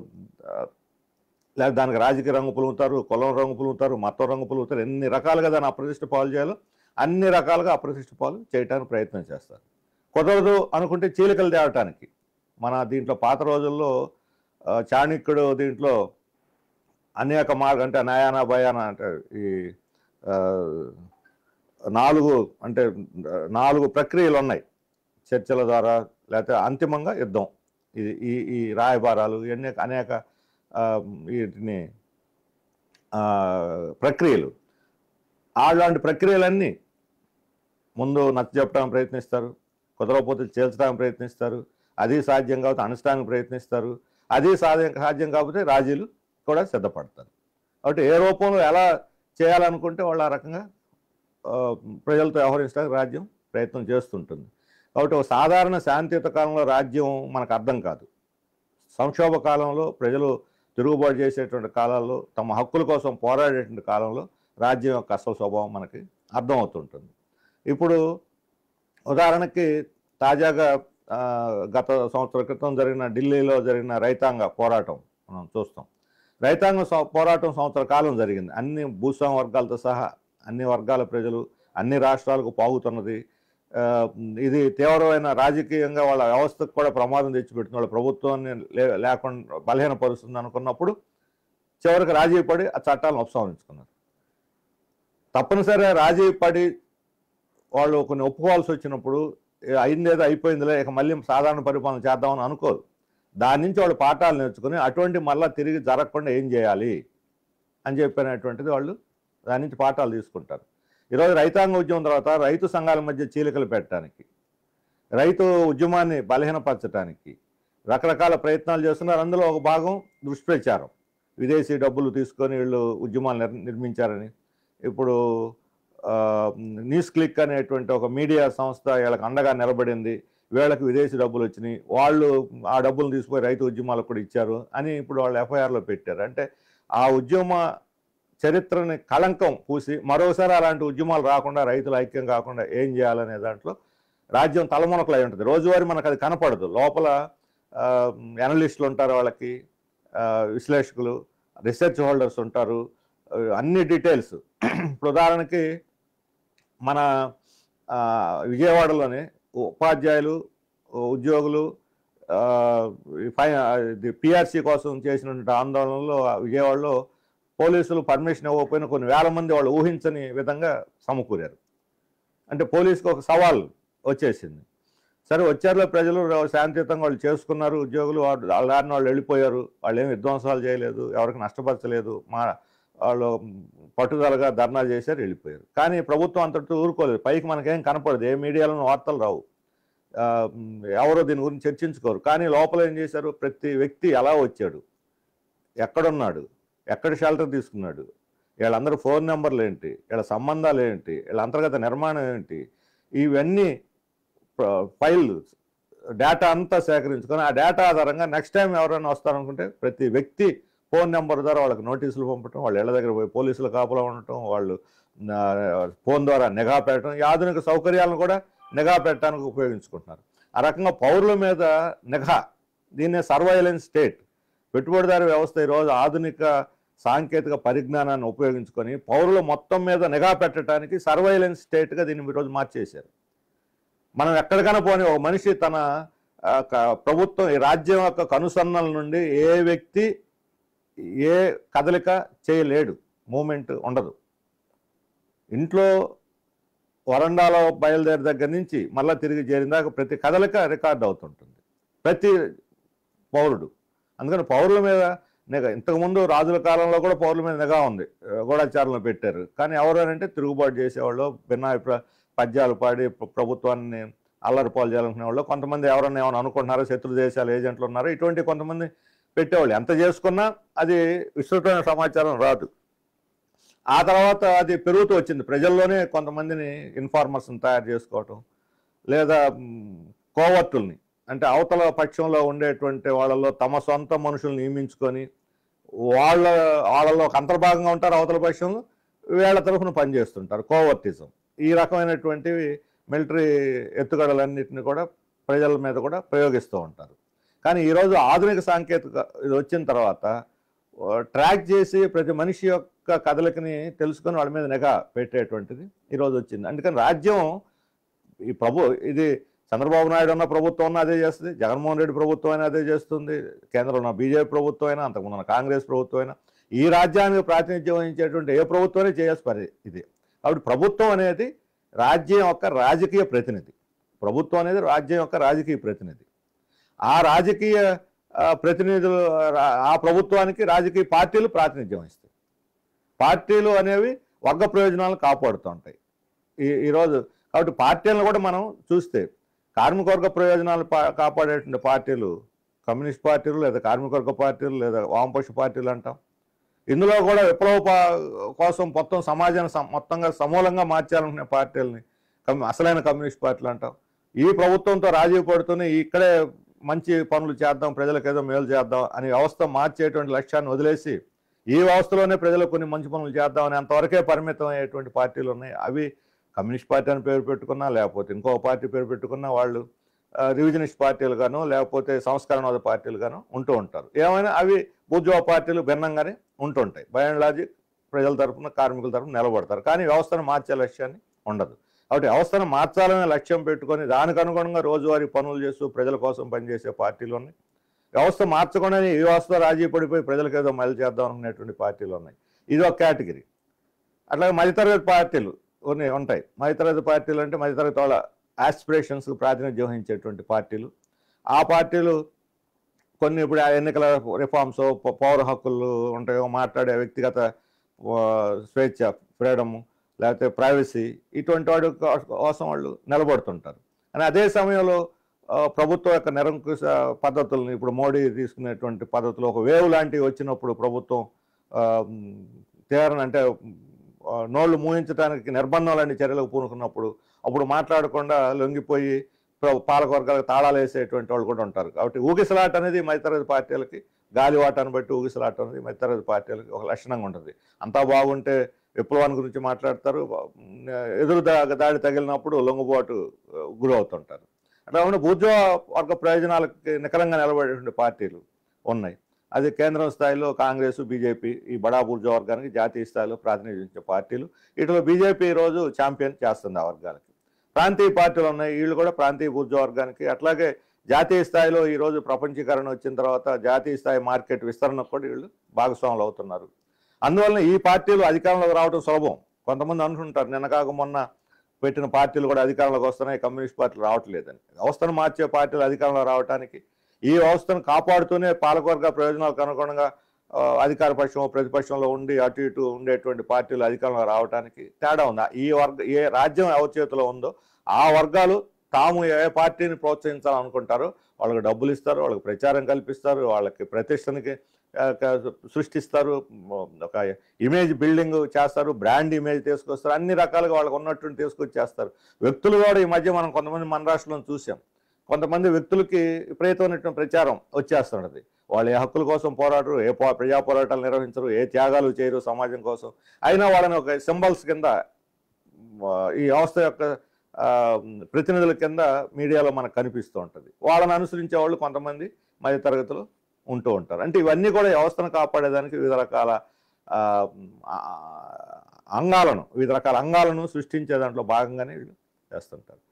Speaker 1: లేదా దానికి రాజకీయ రంగు పులుగుతారు, కులం రంగు పులుగుతారు, మతం రంగు పులుగుతారు, ఎన్ని రకాలుగా దాన్ని అప్రతిష్ట పాలు చేయాలో అన్ని రకాలుగా అప్రతిష్ట పాలు చేయడానికి ప్రయత్నం చేస్తారు. కుదరదు అనుకుంటే చీలికలు తేవటానికి మన దీంట్లో పాత రోజుల్లో చాణక్యుడు దీంట్లో అనేక మార్గం అంటే నయానా భయాన అంటే ఈ 4 ప్రక్రియలు ఉన్నాయి చర్చల ద్వారా, లేకపోతే అంతిమంగా యుద్ధం. ఇది ఈ ఈ రాయబారాలు ఇవన్నీ అనేక వీటిని ప్రక్రియలు. అలాంటి ప్రక్రియలన్నీ ముందు నచ్చ చెప్పడానికి ప్రయత్నిస్తారు, కుదరకపోతే చేల్చడానికి ప్రయత్నిస్తారు, అది సాధ్యం కాకపోతే అణచడానికి ప్రయత్నిస్తారు, అది సాధ్యం కాకపోతే రాజీలు కూడా సిద్ధపడతారు. కాబట్టి ఏ రూపంలో ఎలా చేయాలనుకుంటే వాళ్ళు ఆ రకంగా ప్రజలతో వ్యవహరించడానికి రాజ్యం ప్రయత్నం చేస్తుంటుంది. కాబట్టి ఒక సాధారణ శాంతియుత కాలంలో రాజ్యం మనకు అర్థం కాదు. సంక్షోభ కాలంలో ప్రజలు తిరుగుబాటు చేసేటువంటి కాలాల్లో, తమ హక్కుల కోసం పోరాడేటువంటి కాలంలో రాజ్యం యొక్క అసలు స్వభావం మనకి అర్థమవుతుంటుంది. ఇప్పుడు ఉదాహరణకి తాజాగా గత సంవత్సరం క్రితం జరిగిన ఢిల్లీలో జరిగిన రైతాంగ పోరాటం మనం చూస్తాం. రైతాంగ పోరాటం సంవత్సర కాలం జరిగింది. అన్ని భూస్వామ్య వర్గాలతో సహా అన్ని వర్గాల ప్రజలు, అన్ని రాష్ట్రాలకు పాగుతున్నది. ఇది తీవ్రమైన రాజకీయంగా వాళ్ళ వ్యవస్థకు కూడా ప్రమాదం తెచ్చిపెట్టిన వాళ్ళ ప్రభుత్వాన్ని లేకుండా బలహీనపరుస్తుంది అనుకున్నప్పుడు చివరికి రాజీ పడి ఆ చట్టాలను ఉపసంహరించుకున్నారు. తప్పనిసరిగా రాజీ పడి వాళ్ళు కొన్ని ఒప్పుకోవాల్సి వచ్చినప్పుడు అయిందేదో అయిపోయిందిలే, ఇక మళ్ళీ సాధారణ పరిపాలన చేద్దామని అనుకోరు. దాని నుంచి వాళ్ళు పాఠాలు నేర్చుకుని అటువంటి మళ్ళీ తిరిగి జరగకుండా ఏం చేయాలి అని చెప్పినటువంటిది వాళ్ళు దాని నుంచి పాఠాలు తీసుకుంటారు. ఈరోజు రైతాంగ ఉద్యమం తర్వాత రైతు సంఘాల మధ్య చీలికలు పెట్టడానికి, రైతు ఉద్యమాన్ని బలహీనపరచడానికి రకరకాల ప్రయత్నాలు చేస్తున్నారు. అందులో ఒక భాగం దుష్ప్రచారం. విదేశీ డబ్బులు తీసుకొని వీళ్ళు ఉద్యమాలు నిర్మించారని. ఇప్పుడు న్యూస్ క్లిక్ అనేటువంటి ఒక మీడియా సంస్థ వీళ్ళకి అండగా నిలబడింది, వీళ్ళకి విదేశీ డబ్బులు వచ్చినాయి, వాళ్ళు ఆ డబ్బులు తీసుకుపోయి రైతు ఉద్యమాలకు కూడా ఇచ్చారు అని ఇప్పుడు వాళ్ళు ఎఫ్ఐఆర్లో పెట్టారు. అంటే ఆ ఉద్యమ చరిత్రని కళంకం పూసి మరోసారి అలాంటి ఉద్యమాలు రాకుండా, రైతులు ఐక్యం కాకుండా ఏం చేయాలనే దాంట్లో రాజ్యం తలమునకలై ఉంటుంది. రోజువారీ మనకు అది కనపడదు. లోపల ఎనలిస్టులు ఉంటారు, వాళ్ళకి విశ్లేషకులు, రీసెర్చ్ హోల్డర్స్ ఉంటారు, అన్ని డీటెయిల్స్. ఇప్పుడు ఉదాహరణకి మన విజయవాడలోనే ఉపాధ్యాయులు, ఉద్యోగులు పిఆర్సీ కోసం చేసినటువంటి ఆందోళనలో విజయవాడలో పోలీసులు పర్మిషన్ ఇవ్వకపోయినా కొన్ని వేల మంది వాళ్ళు ఊహించని విధంగా సమకూరారు. అంటే పోలీసుకు ఒక సవాల్ వచ్చేసింది. సరే వచ్చారులో ప్రజలు శాంతియుతంగా వాళ్ళు చేసుకున్నారు, ఉద్యోగులు వాళ్ళ దారిన వాళ్ళు వెళ్ళిపోయారు, వాళ్ళు ఏమి విధ్వంసాలు చేయలేదు, ఎవరికి నష్టపరచలేదు, వాళ్ళు పట్టుదలగా ధర్నాలు చేశారు, వెళ్ళిపోయారు. కానీ ప్రభుత్వం అంతటితో ఊరుకోలేదు. పైకి మనకేం కనపడదు, ఏ మీడియాలో వార్తలు రావు, ఎవరో దీని గురించి చర్చించుకోరు. కానీ లోపల ఏం చేశారు, ప్రతి వ్యక్తి ఎలా వచ్చాడు, ఎక్కడున్నాడు, ఎక్కడ షెల్టర్ తీసుకున్నాడు, వీళ్ళందరూ ఫోన్ నెంబర్లు ఏంటి, వీళ్ళ సంబంధాలు ఏంటి, వీళ్ళ అంతర్గత నిర్మాణం ఏంటి, ఇవన్నీ ఫైళ్ళు డేటా అంతా సేకరించుకొని ఆ డేటా ఆధారంగా నెక్స్ట్ టైం ఎవరైనా వస్తారనుకుంటే ప్రతి వ్యక్తి ఫోన్ నెంబర్ ద్వారా వాళ్ళకి నోటీసులు పంపటం, వాళ్ళ ఇళ్ళ దగ్గర పోయి పోలీసులు కాపలా ఉండటం, వాళ్ళు ఫోన్ ద్వారా నిఘా పెట్టడం, ఈ ఆధునిక సౌకర్యాలను కూడా నిఘా పెట్టడానికి ఉపయోగించుకుంటున్నారు. ఆ రకంగా పౌరుల మీద నిఘా, దీన్నే సర్వైలెన్స్ స్టేట్, పెట్టుబడిదారు వ్యవస్థ ఈరోజు ఆధునిక సాంకేతిక పరిజ్ఞానాన్ని ఉపయోగించుకొని పౌరుల మొత్తం మీద నిఘా పెట్టడానికి సర్వైలెన్స్ స్టేట్గా దీన్ని ఈరోజు మార్చేశారు. మనం ఎక్కడికైనా పోనీ ఒక మనిషి తన ప్రభుత్వం ఈ రాజ్యం యొక్క కనుసన్నల నుండి ఏ వ్యక్తి ఏ కదలిక చేయలేడు, మూమెంట్ ఉండదు. ఇంట్లో వరండాలో బయలుదేరి దగ్గర నుంచి మళ్ళీ తిరిగి చేరిందాక ప్రతి కదలిక రికార్డ్ అవుతుంటుంది ప్రతి పౌరుడు. అందుకని పౌరుల మీద నిఘా, ఇంతకుముందు రాజుల కాలంలో కూడా పౌరుల మీద నిఘా ఉంది, గూఢచారులను పెట్టారు. కానీ ఎవరైనా తిరుగుబాటు చేసేవాళ్ళు, భిన్నాభిప్రాయ పద్యాలు పాడి ప్రభుత్వాన్ని అల్లరిపాలు చేయాలనుకునే వాళ్ళు, కొంతమంది ఎవరన్నా ఏమైనా అనుకుంటున్నారో శత్రు దేశాల ఏజెంట్లు ఉన్నారో, ఇటువంటి కొంతమంది పెట్టేవాళ్ళు. ఎంత చేసుకున్నా అది విస్తృతమైన సమాచారం రాదు. ఆ తర్వాత అది పెరుగుతూ వచ్చింది. ప్రజల్లోనే కొంతమందిని ఇన్ఫార్మర్స్ని తయారు చేసుకోవటం, లేదా కోవర్టుల్ని, అంటే అవతల పక్షంలో ఉండేటువంటి వాళ్ళలో తమ సొంత మనుషులు నియమించుకొని వాళ్ళ వాళ్ళలో ఒక అంతర్భాగంగా ఉంటారు, అవతల పక్షంలో వీళ్ళ తరఫున పనిచేస్తుంటారు. కోవర్టిజం ఈ రకమైనటువంటివి మిలిటరీ ఎత్తుగడలన్నింటినీ కూడా ప్రజల మీద కూడా ప్రయోగిస్తూ ఉంటారు. కానీ ఈరోజు ఆధునిక సాంకేతిక ఇది వచ్చిన తర్వాత ట్రాక్ చేసి ప్రతి మనిషి యొక్క కదలికని తెలుసుకొని వాళ్ళ మీద నిఘా పెట్టేటువంటిది ఈరోజు వచ్చింది. అందుకని రాజ్యం ఇది చంద్రబాబు నాయుడు ఉన్న ప్రభుత్వం అన్న అదే చేస్తుంది, జగన్మోహన్ రెడ్డి ప్రభుత్వం అయినా అదే చేస్తుంది, కేంద్రంలో ఉన్న బీజేపీ ప్రభుత్వం అయినా, అంతకుముందు ఉన్న కాంగ్రెస్ ప్రభుత్వం అయినా, ఈ రాజ్యానికి ప్రాతినిధ్యం వహించేటువంటి ఏ ప్రభుత్వమే చేయాల్సి పని ఇది. కాబట్టి ప్రభుత్వం అనేది రాజ్యం యొక్క రాజకీయ ప్రతినిధి. ప్రభుత్వం అనేది రాజ్యం యొక్క రాజకీయ ప్రతినిధి. ఆ రాజకీయ ప్రతినిధులు ఆ ప్రభుత్వానికి రాజకీయ పార్టీలు ప్రాతినిధ్యం వహిస్తాయి. పార్టీలు అనేవి వర్గ ప్రయోజనాలను కాపాడుతూ ఉంటాయి ఈరోజు. కాబట్టి పార్టీలను కూడా మనం చూస్తే కార్మిక వర్గ ప్రయోజనాలు కాపాడేటువంటి పార్టీలు కమ్యూనిస్ట్ పార్టీలు, లేదా కార్మిక వర్గ పార్టీలు, లేదా వామపక్ష పార్టీలు అంటాం. ఇందులో కూడా విప్లవ కోసం మొత్తం సమాజాన్ని మొత్తంగా సమూలంగా మార్చాలనుకునే పార్టీలని అసలైన కమ్యూనిస్ట్ పార్టీలు అంటాం. ఈ ప్రభుత్వంతో రాజీ పడుతూనే ఇక్కడే మంచి పనులు చేద్దాం, ప్రజలకు ఏదో మేలు చేద్దాం అని వ్యవస్థ మార్చేటువంటి లక్ష్యాన్ని వదిలేసి ఈ వ్యవస్థలోనే ప్రజలకు కొన్ని మంచి పనులు చేద్దాం అని అంతవరకే పరిమితం అయ్యేటువంటి పార్టీలు ఉన్నాయి. అవి కమ్యూనిస్ట్ పార్టీ అని పేరు పెట్టుకున్నా, లేకపోతే ఇంకో పార్టీ పేరు పెట్టుకున్నా వాళ్ళు రివిజనిస్ట్ పార్టీలు గాను, లేకపోతే సంస్కరణవాద పార్టీలు గాను ఉంటూ ఉంటారు. ఏమైనా అవి బూర్జువా పార్టీలు భిన్నంగానే ఉంటుంటాయి. బై అండ్ లార్జ్ ప్రజల తరఫున, కార్మికుల తరఫున నిలబడతారు. కానీ వ్యవస్థను మార్చే లక్ష్యాన్ని ఉండదు. కాబట్టి వ్యవస్థను మార్చాలనే లక్ష్యం పెట్టుకొని దానికి అనుగుణంగా రోజువారీ పనులు చేస్తూ ప్రజల కోసం పనిచేసే పార్టీలు ఉన్నాయి. వ్యవస్థ మార్చకుండానే ఈ వ్యవస్థ రాజీ పడిపోయి ప్రజలకు ఏదో మేలు చేద్దాం అనుకునేటువంటి పార్టీలు ఉన్నాయి. ఇది ఒక కేటగిరీ. అట్లాగే మధ్యతరగతి పార్టీలు ఉంటాయి. మధ్యతరగతి పార్టీలు అంటే మధ్యతరగతి వాళ్ళ ఆస్పిరేషన్స్కి ప్రాతినిధ్యం వహించేటువంటి పార్టీలు. ఆ పార్టీలు కొన్ని ఇప్పుడు ఎన్నికల రిఫార్మ్స్, పౌర హక్కులు ఉంటాయో, మాట్లాడే వ్యక్తిగత స్వేచ్ఛ, ఫ్రీడము, లేకపోతే ప్రైవసీ, ఇటువంటి వాడి కోసం వాళ్ళు నిలబడుతుంటారు. అని అదే సమయంలో ప్రభుత్వం యొక్క నిరంకుశ పద్ధతులను, ఇప్పుడు మోడీ తీసుకునేటువంటి పద్ధతులు ఒక వేవ్ లాంటివి వచ్చినప్పుడు ప్రభుత్వం అంటే నోళ్లు మూయించడానికి నిర్బంధాలన్నీ చర్యలకు పూనుకున్నప్పుడు అప్పుడు మాట్లాడకుండా లొంగిపోయి పాలకవర్గాలకు తాళాలు వేసేటువంటి వాళ్ళు కూడా ఉంటారు. కాబట్టి ఊగిసలాట అనేది మధ్యతరగతి పార్టీలకి, గాలివాటాన్ని బట్టి ఊగిసలాట అనేది మధ్యతరగతి పార్టీలకి ఒక లక్షణంగా ఉంటుంది. అంతా బాగుంటే విప్లవాన్ని గురించి మాట్లాడతారు, ఎదురు దాడి తగిలినప్పుడు లొంగుబాటు గురవుతుంటారు. అట్లా ఉన్న బూర్జువా వర్గ ప్రయోజనాలకి నికరంగా నిలబడేటువంటి పార్టీలు ఉన్నాయి. అది కేంద్రం స్థాయిలో కాంగ్రెస్, బీజేపీ, ఈ బడా బూర్జువా వర్గానికి జాతీయ స్థాయిలో ప్రాతినిధ్యించే పార్టీలు. ఇటులో బీజేపీ ఈరోజు ఛాంపియన్ చేస్తుంది ఆ వర్గాలకి. ప్రాంతీయ పార్టీలు ఉన్నాయి, వీళ్ళు కూడా ప్రాంతీయ బూర్జువా వర్గానికి. అట్లాగే జాతీయ స్థాయిలో ఈరోజు ప్రపంచీకరణ వచ్చిన తర్వాత జాతీయ స్థాయి మార్కెట్ విస్తరణకు కూడా వీళ్ళు భాగస్వాములు అవుతున్నారు. అందువలన ఈ పార్టీలు అధికారంలోకి రావడం సులభం. కొంతమంది అనుకుంటారు నిన్న కాక మొన్న పెట్టిన పార్టీలు కూడా అధికారంలోకి వస్తున్నాయి, కమ్యూనిస్ట్ పార్టీలు రావట్లేదని. వ్యవస్థను మార్చే పార్టీలు అధికారంలో రావడానికి, ఈ వ్యవస్థను కాపాడుతూనే పాలకవర్గ ప్రయోజనాలకు అనుగుణంగా అధికార పక్షం ప్రతిపక్షంలో ఉండి అటు ఇటు ఉండేటువంటి పార్టీలు అధికారంలో రావడానికి తేడా ఉంది. ఏ రాజ్యం ఎవరి చేతిలో ఉందో ఆ వర్గాలు తాము ఏ పార్టీని ప్రోత్సహించాలనుకుంటారో వాళ్ళకి డబ్బులు ఇస్తారు, వాళ్ళకి ప్రచారం కల్పిస్తారు, వాళ్ళకి ప్రతిష్టనికి సృష్టిస్తారు, ఒక ఇమేజ్ బిల్డింగ్ చేస్తారు, బ్రాండ్ ఇమేజ్ తీసుకొస్తారు, అన్ని రకాలుగా వాళ్ళకి ఉన్నట్టు తీసుకొచ్చేస్తారు. వ్యక్తులు కూడా ఈ మధ్య మనం కొంతమంది మన రాష్ట్రంలో చూసాం. కొంతమంది వ్యక్తులకి విపరీతమైనటువంటి ప్రచారం వచ్చేస్తున్నది. వాళ్ళు ఏ హక్కుల కోసం పోరాడరు, ఏ ప్రజా పోరాటాలు నిర్వహించరు, ఏ త్యాగాలు చేయరు సమాజం కోసం. అయినా వాళ్ళని ఒక సింబల్స్ కింద, ఈ వ్యవస్థ యొక్క ప్రతినిధుల కింద మీడియాలో మనకు కనిపిస్తూ ఉంటుంది. వాళ్ళని అనుసరించే వాళ్ళు కొంతమంది మధ్య తరగతులు ఉంటూ ఉంటారు. అంటే ఇవన్నీ కూడా వ్యవస్థను కాపాడేదానికి వివిధ రకాల అంగాలను సృష్టించే దాంట్లో భాగంగానే వీళ్ళు చేస్తుంటారు.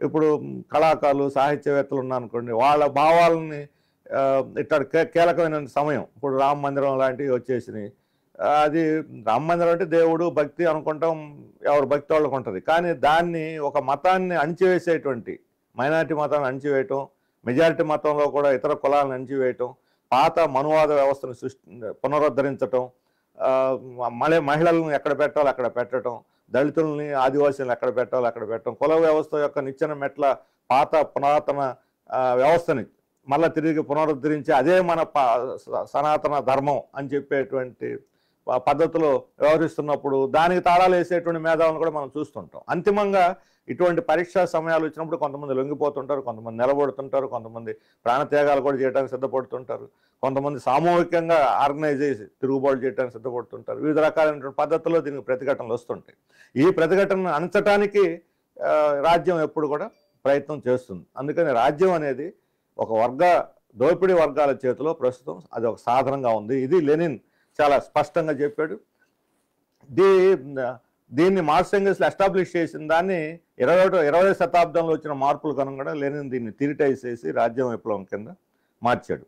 Speaker 1: ఇప్పుడు కళాకారులు, సాహిత్యవేత్తలు ఉన్నారనుకోండి, వాళ్ళ భావాలని ఇక్కడ కీలకమైన సమయం ఇప్పుడు రామ మందిరం లాంటివి వచ్చేసినాయి. అది రామ మందిరం అంటే దేవుడు భక్తి అనుకుంటాం, ఎవరు భక్తి వాళ్ళకు ఉంటుంది. కానీ దాన్ని ఒక మతాన్ని అణిచివేసేటువంటి, మైనారిటీ మతాన్ని అణిచివేయటం, మెజారిటీ మతంలో కూడా ఇతర కులాలను అణిచివేయటం, పాత మనువాద వ్యవస్థను పునరుద్ధరించటం, మహిళలను ఎక్కడ పెట్టాలో అక్కడ పెట్టడం, దళితుల్ని ఆదివాసీలను ఎక్కడ పెట్టాలో అక్కడ పెట్టడం, కుల వ్యవస్థ యొక్క నిచ్చెన మెట్ల పాత పురాతన వ్యవస్థని మళ్ళీ తిరిగి పునరుద్ధరించి అదే మన సనాతన ధర్మం అని చెప్పేటువంటి పద్ధతిలో వ్యవహరిస్తున్నప్పుడు దానికి తాళాలు వేసేటువంటి మేధావులను కూడా మనం చూస్తుంటాం. అంతిమంగా ఇటువంటి పరీక్షా సమయాలు వచ్చినప్పుడు కొంతమంది లొంగిపోతుంటారు, కొంతమంది నిలబడుతుంటారు, కొంతమంది ప్రాణత్యాగాలు కూడా చేయడానికి సిద్ధపడుతుంటారు, కొంతమంది సామూహికంగా ఆర్గనైజ్ చేసి తిరుగుబాటు చేయడానికి సిద్ధపడుతుంటారు. వివిధ రకాలైనటువంటి పద్ధతుల్లో దీనికి ప్రతిఘటనలు వస్తుంటాయి. ఈ ప్రతిఘటనను అణచటానికి రాజ్యం ఎప్పుడు కూడా ప్రయత్నం చేస్తుంది. అందుకని రాజ్యం అనేది ఒక దోపిడీ వర్గాల చేతిలో ప్రస్తుతం అది ఒక సాధనంగా ఉంది. ఇది లెనిన్ చాలా స్పష్టంగా చెప్పాడు. దీన్ని మార్క్స్ ఎంగెల్స్ ఎస్టాబ్లిష్ చేసిన దాన్ని 20వ శతాబ్దంలో వచ్చిన మార్పులకు అనుగుణంగా లెనిన్ దీన్ని థిరిటైజ్ చేసి రాజ్యం విప్లవం కింద మార్చాడు.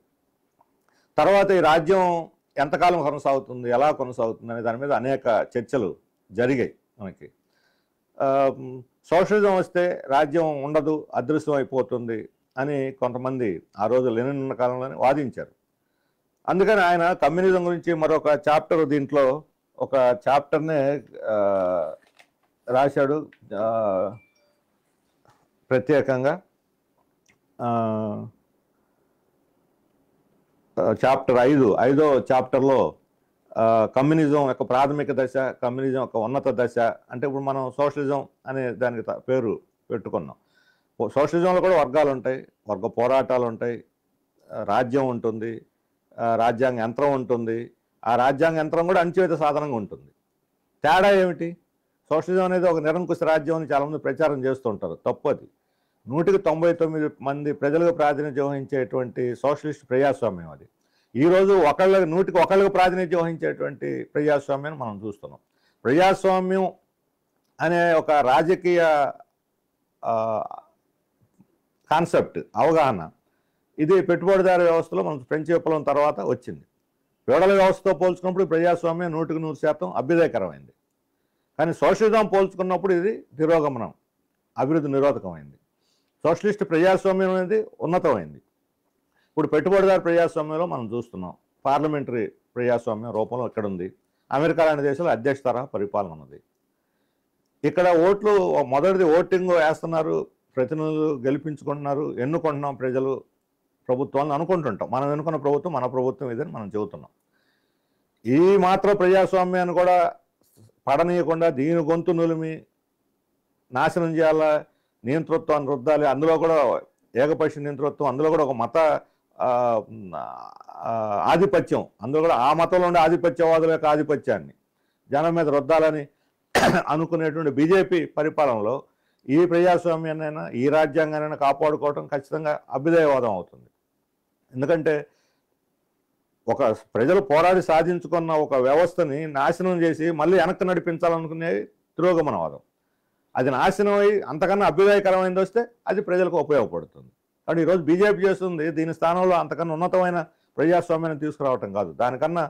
Speaker 1: తర్వాత ఈ రాజ్యం ఎంతకాలం కొనసాగుతుంది, ఎలా కొనసాగుతుంది అనే దాని మీద అనేక చర్చలు జరిగాయి. మనకి సోషలిజం వస్తే రాజ్యం ఉండదు, అదృశ్యం అయిపోతుంది అని కొంతమంది ఆ రోజు లెనిన్ ఉన్న కాలంలోనే వాదించారు. అందుకని ఆయన కమ్యూనిజం గురించి మరొక చాప్టర్ దీంట్లో ఒక చాప్టర్నే రాశాడు ప్రత్యేకంగా. చాప్టర్ 5వ చాప్టర్లో కమ్యూనిజం యొక్క ప్రాథమిక దశ, కమ్యూనిజం యొక్క ఉన్నత దశ. అంటే ఇప్పుడు మనం సోషలిజం అనే దానికి పేరు పెట్టుకున్నాం. సోషలిజంలో కూడా వర్గాలు ఉంటాయి, వర్గ పోరాటాలు ఉంటాయి, రాజ్యం ఉంటుంది, రాజ్యాంగ యంత్రం ఉంటుంది. ఆ రాజ్యాంగ యంత్రం కూడా అణచివేత సాధనంగా ఉంటుంది. తేడా ఏమిటి? సోషలిజం అనేది ఒక నిరంకుశ రాజ్యం అని చాలామంది ప్రచారం చేస్తూ ఉంటారు. తప్పు అది. 199 మంది ప్రజలకు ప్రాతినిధ్యం వహించేటువంటి సోషలిస్ట్ ప్రజాస్వామ్యం అది. ఈరోజు 100కి 1 ప్రాతినిధ్యం వహించేటువంటి ప్రజాస్వామ్యాన్ని మనం చూస్తున్నాం. ప్రజాస్వామ్యం అనే ఒక రాజకీయ కాన్సెప్ట్, అవగాహన, ఇది పెట్టుబడిదారు వ్యవస్థలో మనం ఫ్రెంచ్ విప్లవం తర్వాత వచ్చింది. ఫెడరల్ వ్యవస్థతో పోల్చుకున్నప్పుడు ప్రజాస్వామ్యం 100% అభ్యుదయకరమైంది. కానీ సోషలిజం పోల్చుకున్నప్పుడు ఇది తిరోగమనం, అభివృద్ధి నిరోధకమైంది. సోషలిస్ట్ ప్రజాస్వామ్యం అనేది ఉన్నతమైంది. ఇప్పుడు పెట్టుబడిదారు ప్రజాస్వామ్యంలో మనం చూస్తున్నాం. పార్లమెంటరీ ప్రజాస్వామ్యం రూపంలో ఇక్కడ ఉంది. అమెరికా లాంటి దేశాలు అధ్యక్ష తరహా పరిపాలన ఉన్నది. ఇక్కడ మొదటిది ఓటింగ్ వేస్తున్నారు, ప్రతినిధులు గెలిపించుకుంటున్నారు, ఎన్నుకుంటున్నాం ప్రజలు ప్రభుత్వాలను అనుకుంటుంటాం. మనం ఎన్నుకున్న ప్రభుత్వం మన ప్రభుత్వం ఇదని మనం చెబుతున్నాం. ఈ మాత్రం ప్రజాస్వామ్యాన్ని కూడా పడనీయకుండా దీని గొంతు నులిమి నాశనం చేయాలా, నియంతృత్వాన్ని రుద్దాలి, అందులో కూడా ఏకపక్ష నియంతృత్వం, అందులో కూడా ఒక మత ఆధిపత్యం, అందులో కూడా ఆ మతంలో ఉండే ఆధిపత్యవాదుల యొక్క ఆధిపత్యాన్ని జనం మీద రుద్దాలని అనుకునేటువంటి బీజేపీ పరిపాలనలో ఈ ప్రజాస్వామ్యాన్నైనా ఈ రాజ్యాంగానైనా కాపాడుకోవడం ఖచ్చితంగా అభ్యుదయవాదం అవుతుంది. ఎందుకంటే ఒక ప్రజలు పోరాడి సాధించుకున్న ఒక వ్యవస్థని నాశనం చేసి మళ్ళీ వెనక్కి నడిపించాలనుకునే తిరోగమనవాదం. అది నాశనం అయి అంతకన్నా అభ్యుదయకరమైనది వస్తే అది ప్రజలకు ఉపయోగపడుతుంది. కాబట్టి ఈరోజు బీజేపీ చేస్తుంది దీని స్థానంలో అంతకన్నా ఉన్నతమైన ప్రజాస్వామ్యాన్ని తీసుకురావటం కాదు, దానికన్నా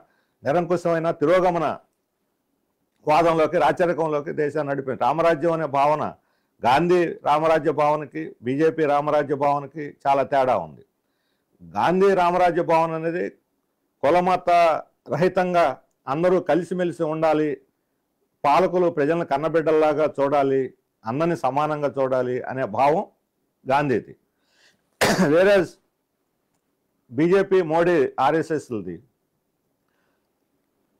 Speaker 1: నిరంకుశమైన తిరోగమన వాదంలోకి, రాచరికంలోకి దేశాన్ని నడిపి రామరాజ్యం అనే భావన, గాంధీ రామరాజ్య భావనకి బీజేపీ రామరాజ్య భావనకి చాలా తేడా ఉంది. గాంధీ రామరాజ్య భావన అనేది కులమత రహితంగా అందరూ కలిసిమెలిసి ఉండాలి, పాలకులు ప్రజలను కన్నబిడ్డల్లాగా చూడాలి, అందరినీ సమానంగా చూడాలి అనే భావం గాంధీది. వేరే బీజేపీ, మోడీ, ఆర్ఎస్ఎస్లది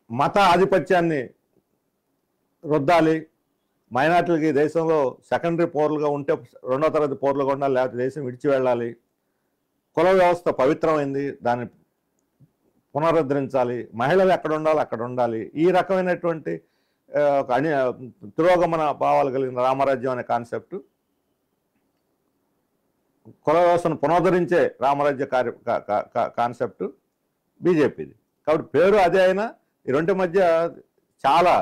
Speaker 1: మత ఆధిపత్యాన్ని రుద్దాలి, మైనార్టీలకి దేశంలో సెకండరీ పౌరులుగా ఉంటే 2వ తరగతి పౌరులుగా ఉండాలి, లేకపోతే దేశం విడిచి వెళ్ళాలి, కుల వ్యవస్థ పవిత్రమైంది దాన్ని పునరుద్ధరించాలి, మహిళలు ఎక్కడ ఉండాలి అక్కడ ఉండాలి. ఈ రకమైనటువంటి తిరోగమన భావాలు కలిగిన రామరాజ్యం అనే కాన్సెప్ట్, కుల వ్యవస్థను పునరుద్ధరించే రామరాజ్య కాన్సెప్ట్ బీజేపీది. కాబట్టి పేరు అదే అయినా ఈ రెంటి మధ్య చాలా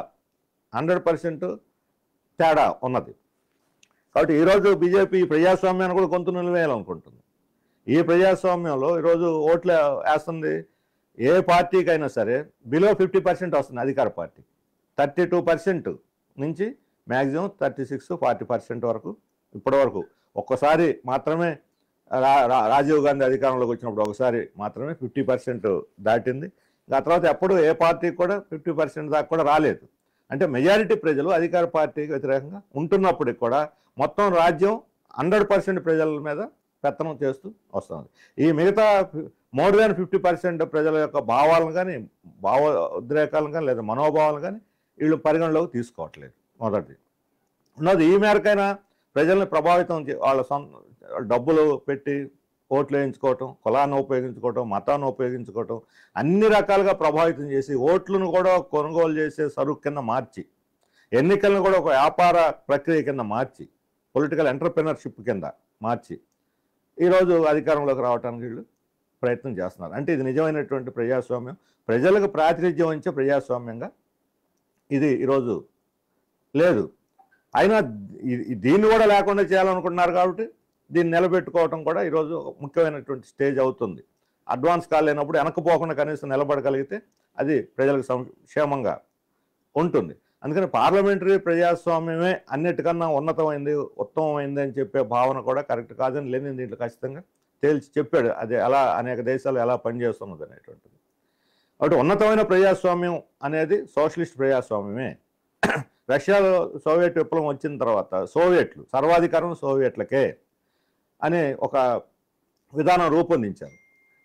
Speaker 1: 100% తేడా ఉన్నది. కాబట్టి ఈరోజు బీజేపీ ప్రజాస్వామ్యాన్ని కూడా కొంత నిలవేయాలనుకుంటుంది. ఈ ప్రజాస్వామ్యంలో ఈరోజు ఓట్లు వేస్తుంది ఏ పార్టీకైనా సరే బిలో 50% వస్తుంది అధికార పార్టీ. 32% నుంచి మ్యాక్సిమం 36-40% వరకు ఇప్పటి వరకు. ఒక్కసారి మాత్రమే రాజీవ్ గాంధీ అధికారంలోకి వచ్చినప్పుడు ఒకసారి మాత్రమే 50% దాటింది. ఆ తర్వాత ఎప్పుడు ఏ పార్టీకి కూడా 50% దాకా కూడా రాలేదు. అంటే మెజారిటీ ప్రజలు అధికార పార్టీకి వ్యతిరేకంగా ఉంటున్నప్పటికి కూడా మొత్తం రాజ్యం 100% ప్రజల మీద పెత్తనం చేస్తూ వస్తుంది. ఈ మిగతా మోర్ దాన్ 50% ప్రజల యొక్క భావాలను కానీ, భావ ఉద్రేకాలను కానీ, లేదా మనోభావాలను కానీ వీళ్ళు పరిగణలోకి తీసుకోవట్లేదు. మొదటిది. ఉన్నది ఈ మేరకైనా ప్రజల్ని ప్రభావితం వాళ్ళ డబ్బులు పెట్టి ఓట్లు వేయించుకోవటం, కులాన్ని ఉపయోగించుకోవటం, మతాన్ని ఉపయోగించుకోవటం, అన్ని రకాలుగా ప్రభావితం చేసి ఓట్లను కూడా కొనుగోలు చేసే సరుకు కింద మార్చి, ఎన్నికలను కూడా ఒక వ్యాపార ప్రక్రియ కింద మార్చి, పొలిటికల్ ఎంటర్‌ప్రెన్యూర్‌షిప్ కింద మార్చి ఈరోజు అధికారంలోకి రావడానికి వీళ్ళు ప్రయత్నం చేస్తున్నారు. అంటే ఇది నిజమైనటువంటి ప్రజాస్వామ్యం, ప్రజలకు ప్రాతినిధ్యం వహించే ప్రజాస్వామ్యంగా ఇది ఈరోజు లేదు. అయినా దీన్ని కూడా లేకుండా చేయాలనుకుంటున్నారు కాబట్టి దీన్ని నిలబెట్టుకోవటం కూడా ఈరోజు ముఖ్యమైనటువంటి స్టేజ్ అవుతుంది. అడ్వాన్స్ కాల్ లేనప్పుడు వెనక్కిపోకుండా కనీసం నిలబడగలిగితే అది ప్రజలకు క్షేమంగా ఉంటుంది. అందుకని పార్లమెంటరీ ప్రజాస్వామ్యమే అన్నిటికన్నా ఉన్నతమైంది, ఉత్తమమైంది అని చెప్పే భావన కూడా కరెక్ట్ కాదని లెనిన్ దీంట్లో ఖచ్చితంగా తేల్చి చెప్పాడు. అది ఎలా అనేక దేశాలు ఎలా పనిచేస్తున్నది అనేటువంటిది. కాబట్టి ఉన్నతమైన ప్రజాస్వామ్యం అనేది సోషలిస్ట్ ప్రజాస్వామ్యమే. రష్యాలో సోవియట్ విప్లవం వచ్చిన తర్వాత సోవియట్లు సర్వాధికారం సోవియట్లకే అనే ఒక విధానం రూపొందించారు.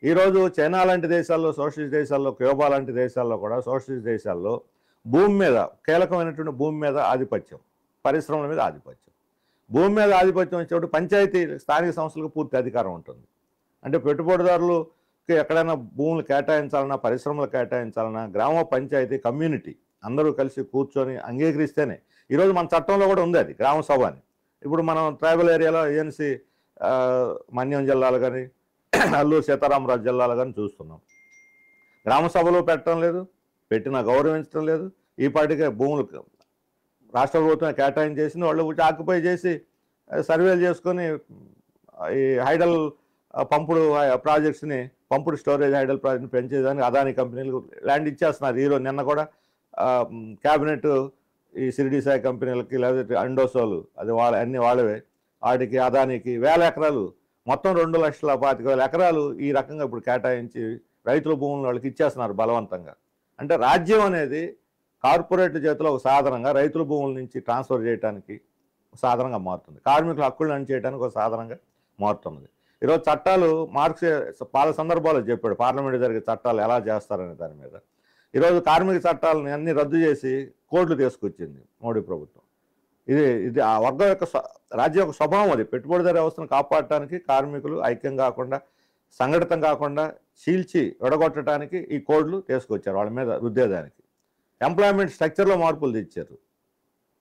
Speaker 1: ఈరోజు చైనా లాంటి దేశాల్లో, సోషలిస్ట్ దేశాల్లో, క్యూబా లాంటి దేశాల్లో కూడా సోషలిస్ట్ దేశాల్లో భూమి మీద కీలకమైనటువంటి భూమి మీద ఆధిపత్యం, పరిశ్రమల మీద ఆధిపత్యం. భూమి మీద ఆధిపత్యం వచ్చేటప్పుడు పంచాయతీ స్థానిక సంస్థలకు పూర్తి అధికారం ఉంటుంది. అంటే పెట్టుబడిదారులకి ఎక్కడైనా భూములు కేటాయించాలన్నా, పరిశ్రమలు కేటాయించాలన్నా గ్రామ పంచాయతీ కమ్యూనిటీ అందరూ కలిసి కూర్చొని అంగీకరిస్తేనే. ఈరోజు మన చట్టంలో కూడా ఉంది అది, గ్రామ సభ అని. ఇప్పుడు మనం ట్రైబల్ ఏరియాలో ఏఎన్సీ మన్యం జిల్లాలు కానీ, అల్లూరు సీతారామరాజు జిల్లాలు కానీ చూస్తున్నాం. గ్రామ సభలో పెట్టడం లేదు, పెట్టినా గౌరవించడం లేదు. ఈ పాటికే భూములు రాష్ట్ర ప్రభుత్వం కేటాయించేసి వాళ్ళు ఆక్యుపై చేసి సర్వేలు చేసుకొని ఈ హైడల్ పంపుడు ప్రాజెక్ట్స్ని, పంపుడు స్టోరేజ్ హైడల్ ప్రాజెక్ట్ని పెంచేదానికి అదాని కంపెనీలు ల్యాండ్ ఇచ్చేస్తున్నారు. ఈరోజు నిన్న కూడా క్యాబినెట్ ఈ షిరిడి సాయి కంపెనీలకి, లేకపోతే అండోసోలు, అది అన్ని వాళ్ళవే, వాటికి అదానికి 1000 ఎకరాలు, మొత్తం 2,25,000 ఎకరాలు ఈ రకంగా ఇప్పుడు కేటాయించి రైతుల భూములను వాళ్ళకి ఇచ్చేస్తున్నారు బలవంతంగా. అంటే రాజ్యం అనేది కార్పొరేట్ చేతిలో ఒక సాధనంగా రైతుల భూముల నుంచి ట్రాన్స్ఫర్ చేయడానికి సాధనంగా మారుతుంది, కార్మికుల హక్కులను అణిచేయడానికి ఒక సాధనంగా మారుతున్నది. ఈరోజు చట్టాలు మార్క్స్ పలు సందర్భాల్లో చెప్పాడు, పార్లమెంట్ జరిగే చట్టాలు ఎలా చేస్తారనే దాని మీద. ఈరోజు కార్మిక చట్టాలని అన్ని రద్దు చేసి కోడ్లు తీసుకొచ్చింది మోడీ ప్రభుత్వం. ఇది ఆ వర్గం యొక్క రాజ్యం యొక్క స్వభావం. అది పెట్టుబడిదారు వ్యవస్థను కాపాడటానికి కార్మికులు ఐక్యం కాకుండా, సంఘటితం కాకుండా చీల్చి విడగొట్టడానికి ఈ కోడ్లు తీసుకొచ్చారు, వాళ్ళ మీద రుద్దేదానికి. ఎంప్లాయ్మెంట్ స్ట్రక్చర్లో మార్పులు తెచ్చారు,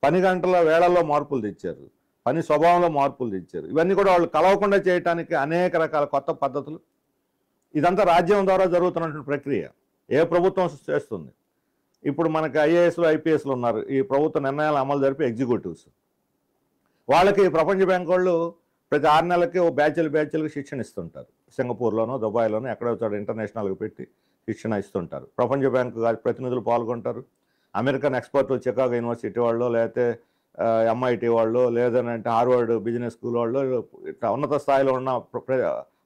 Speaker 1: పని గంటల వేళల్లో మార్పులు తెచ్చారు, పని స్వభావంలో మార్పులు తెచ్చారు. ఇవన్నీ కూడా వాళ్ళు కలవకుండా చేయడానికి అనేక రకాల కొత్త పద్ధతులు. ఇదంతా రాజ్యం ద్వారా జరుగుతున్నటువంటి ప్రక్రియ. ఏ ప్రభుత్వం చేస్తుంది? ఇప్పుడు మనకి ఐఏఎస్లు, ఐపీఎస్లు ఉన్నారు, ఈ ప్రభుత్వ నిర్ణయాలు అమలు జరిపే ఎగ్జిక్యూటివ్స్. వాళ్ళకి ప్రపంచ బ్యాంక్ వాళ్ళు ప్రతి 6 నెలలకి ఓ బ్యాచ్లకు శిక్షణ ఇస్తుంటారు. సింగపూర్లోనో, దుబాయ్లోనో ఎక్కడో చోట ఇంటర్నేషనల్గా పెట్టి శిక్షణ ఇస్తుంటారు. ప్రపంచ బ్యాంకు ప్రతినిధులు పాల్గొంటారు. అమెరికన్ ఎక్స్పర్ట్లు, చికాగో యూనివర్సిటీ వాళ్ళు, లేకపోతే ఎంఐటి వాళ్ళు, లేదంటే హార్వర్డ్ బిజినెస్ స్కూల్ వాళ్ళు, ఇట్లా ఉన్నత స్థాయిలో ఉన్న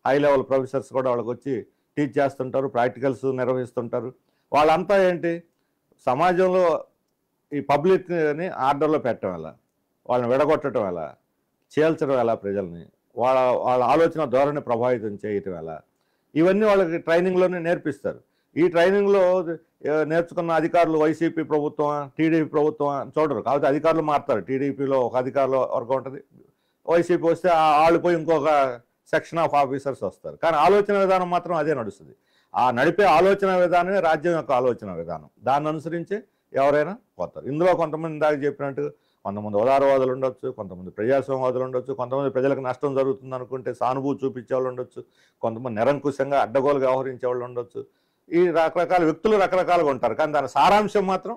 Speaker 1: హై లెవెల్ ప్రొఫెసర్స్ కూడా వాళ్ళకి వచ్చి టీచ్ చేస్తుంటారు, ప్రాక్టికల్స్ నిర్వహిస్తుంటారు. వాళ్ళంతా ఏంటి, సమాజంలో ఈ పబ్లిక్ని ఆర్డర్లో పెట్టడం ఎలా, వాళ్ళని విడగొట్టడం ఎలా, చేల్చడం ఎలా, ప్రజల్ని వాళ్ళ ఆలోచన ధోరణి ప్రభావితం చేయటం ఎలా, ఇవన్నీ వాళ్ళకి ట్రైనింగ్లోనే నేర్పిస్తారు. ఈ ట్రైనింగ్లో నేర్చుకున్న అధికారులు వైసీపీ ప్రభుత్వం, టీడీపీ ప్రభుత్వం చూడరు. కాబట్టి అధికారులు మారుతారు. టీడీపీలో ఒక అధికారుల వర్గం ఉంటుంది, వైసీపీ వస్తే వాళ్ళు పోయి ఇంకొక సెక్షన్ ఆఫ్ ఆఫీసర్స్ వస్తారు. కానీ ఆలోచన విధానం మాత్రం అదే నడుస్తుంది. ఆ నడిపే ఆలోచన విధానమే రాజ్యం యొక్క ఆలోచన విధానం. దాన్ని అనుసరించే ఎవరైనా పోతారు. ఇందులో కొంతమంది ఇందాక చెప్పినట్టు కొంతమంది ఉదారవాదులు ఉండొచ్చు, కొంతమంది ప్రజాస్వామ్యవాదులు ఉండొచ్చు, కొంతమంది ప్రజలకు నష్టం జరుగుతుంది అనుకుంటే సానుభూతి చూపించే వాళ్ళు ఉండొచ్చు, కొంతమంది నిరంకుశంగా అడ్డగోలుగా వ్యవహరించే వాళ్ళు ఉండొచ్చు. ఈ రకరకాల వ్యక్తులు రకరకాలుగా ఉంటారు. కానీ దాని సారాంశం మాత్రం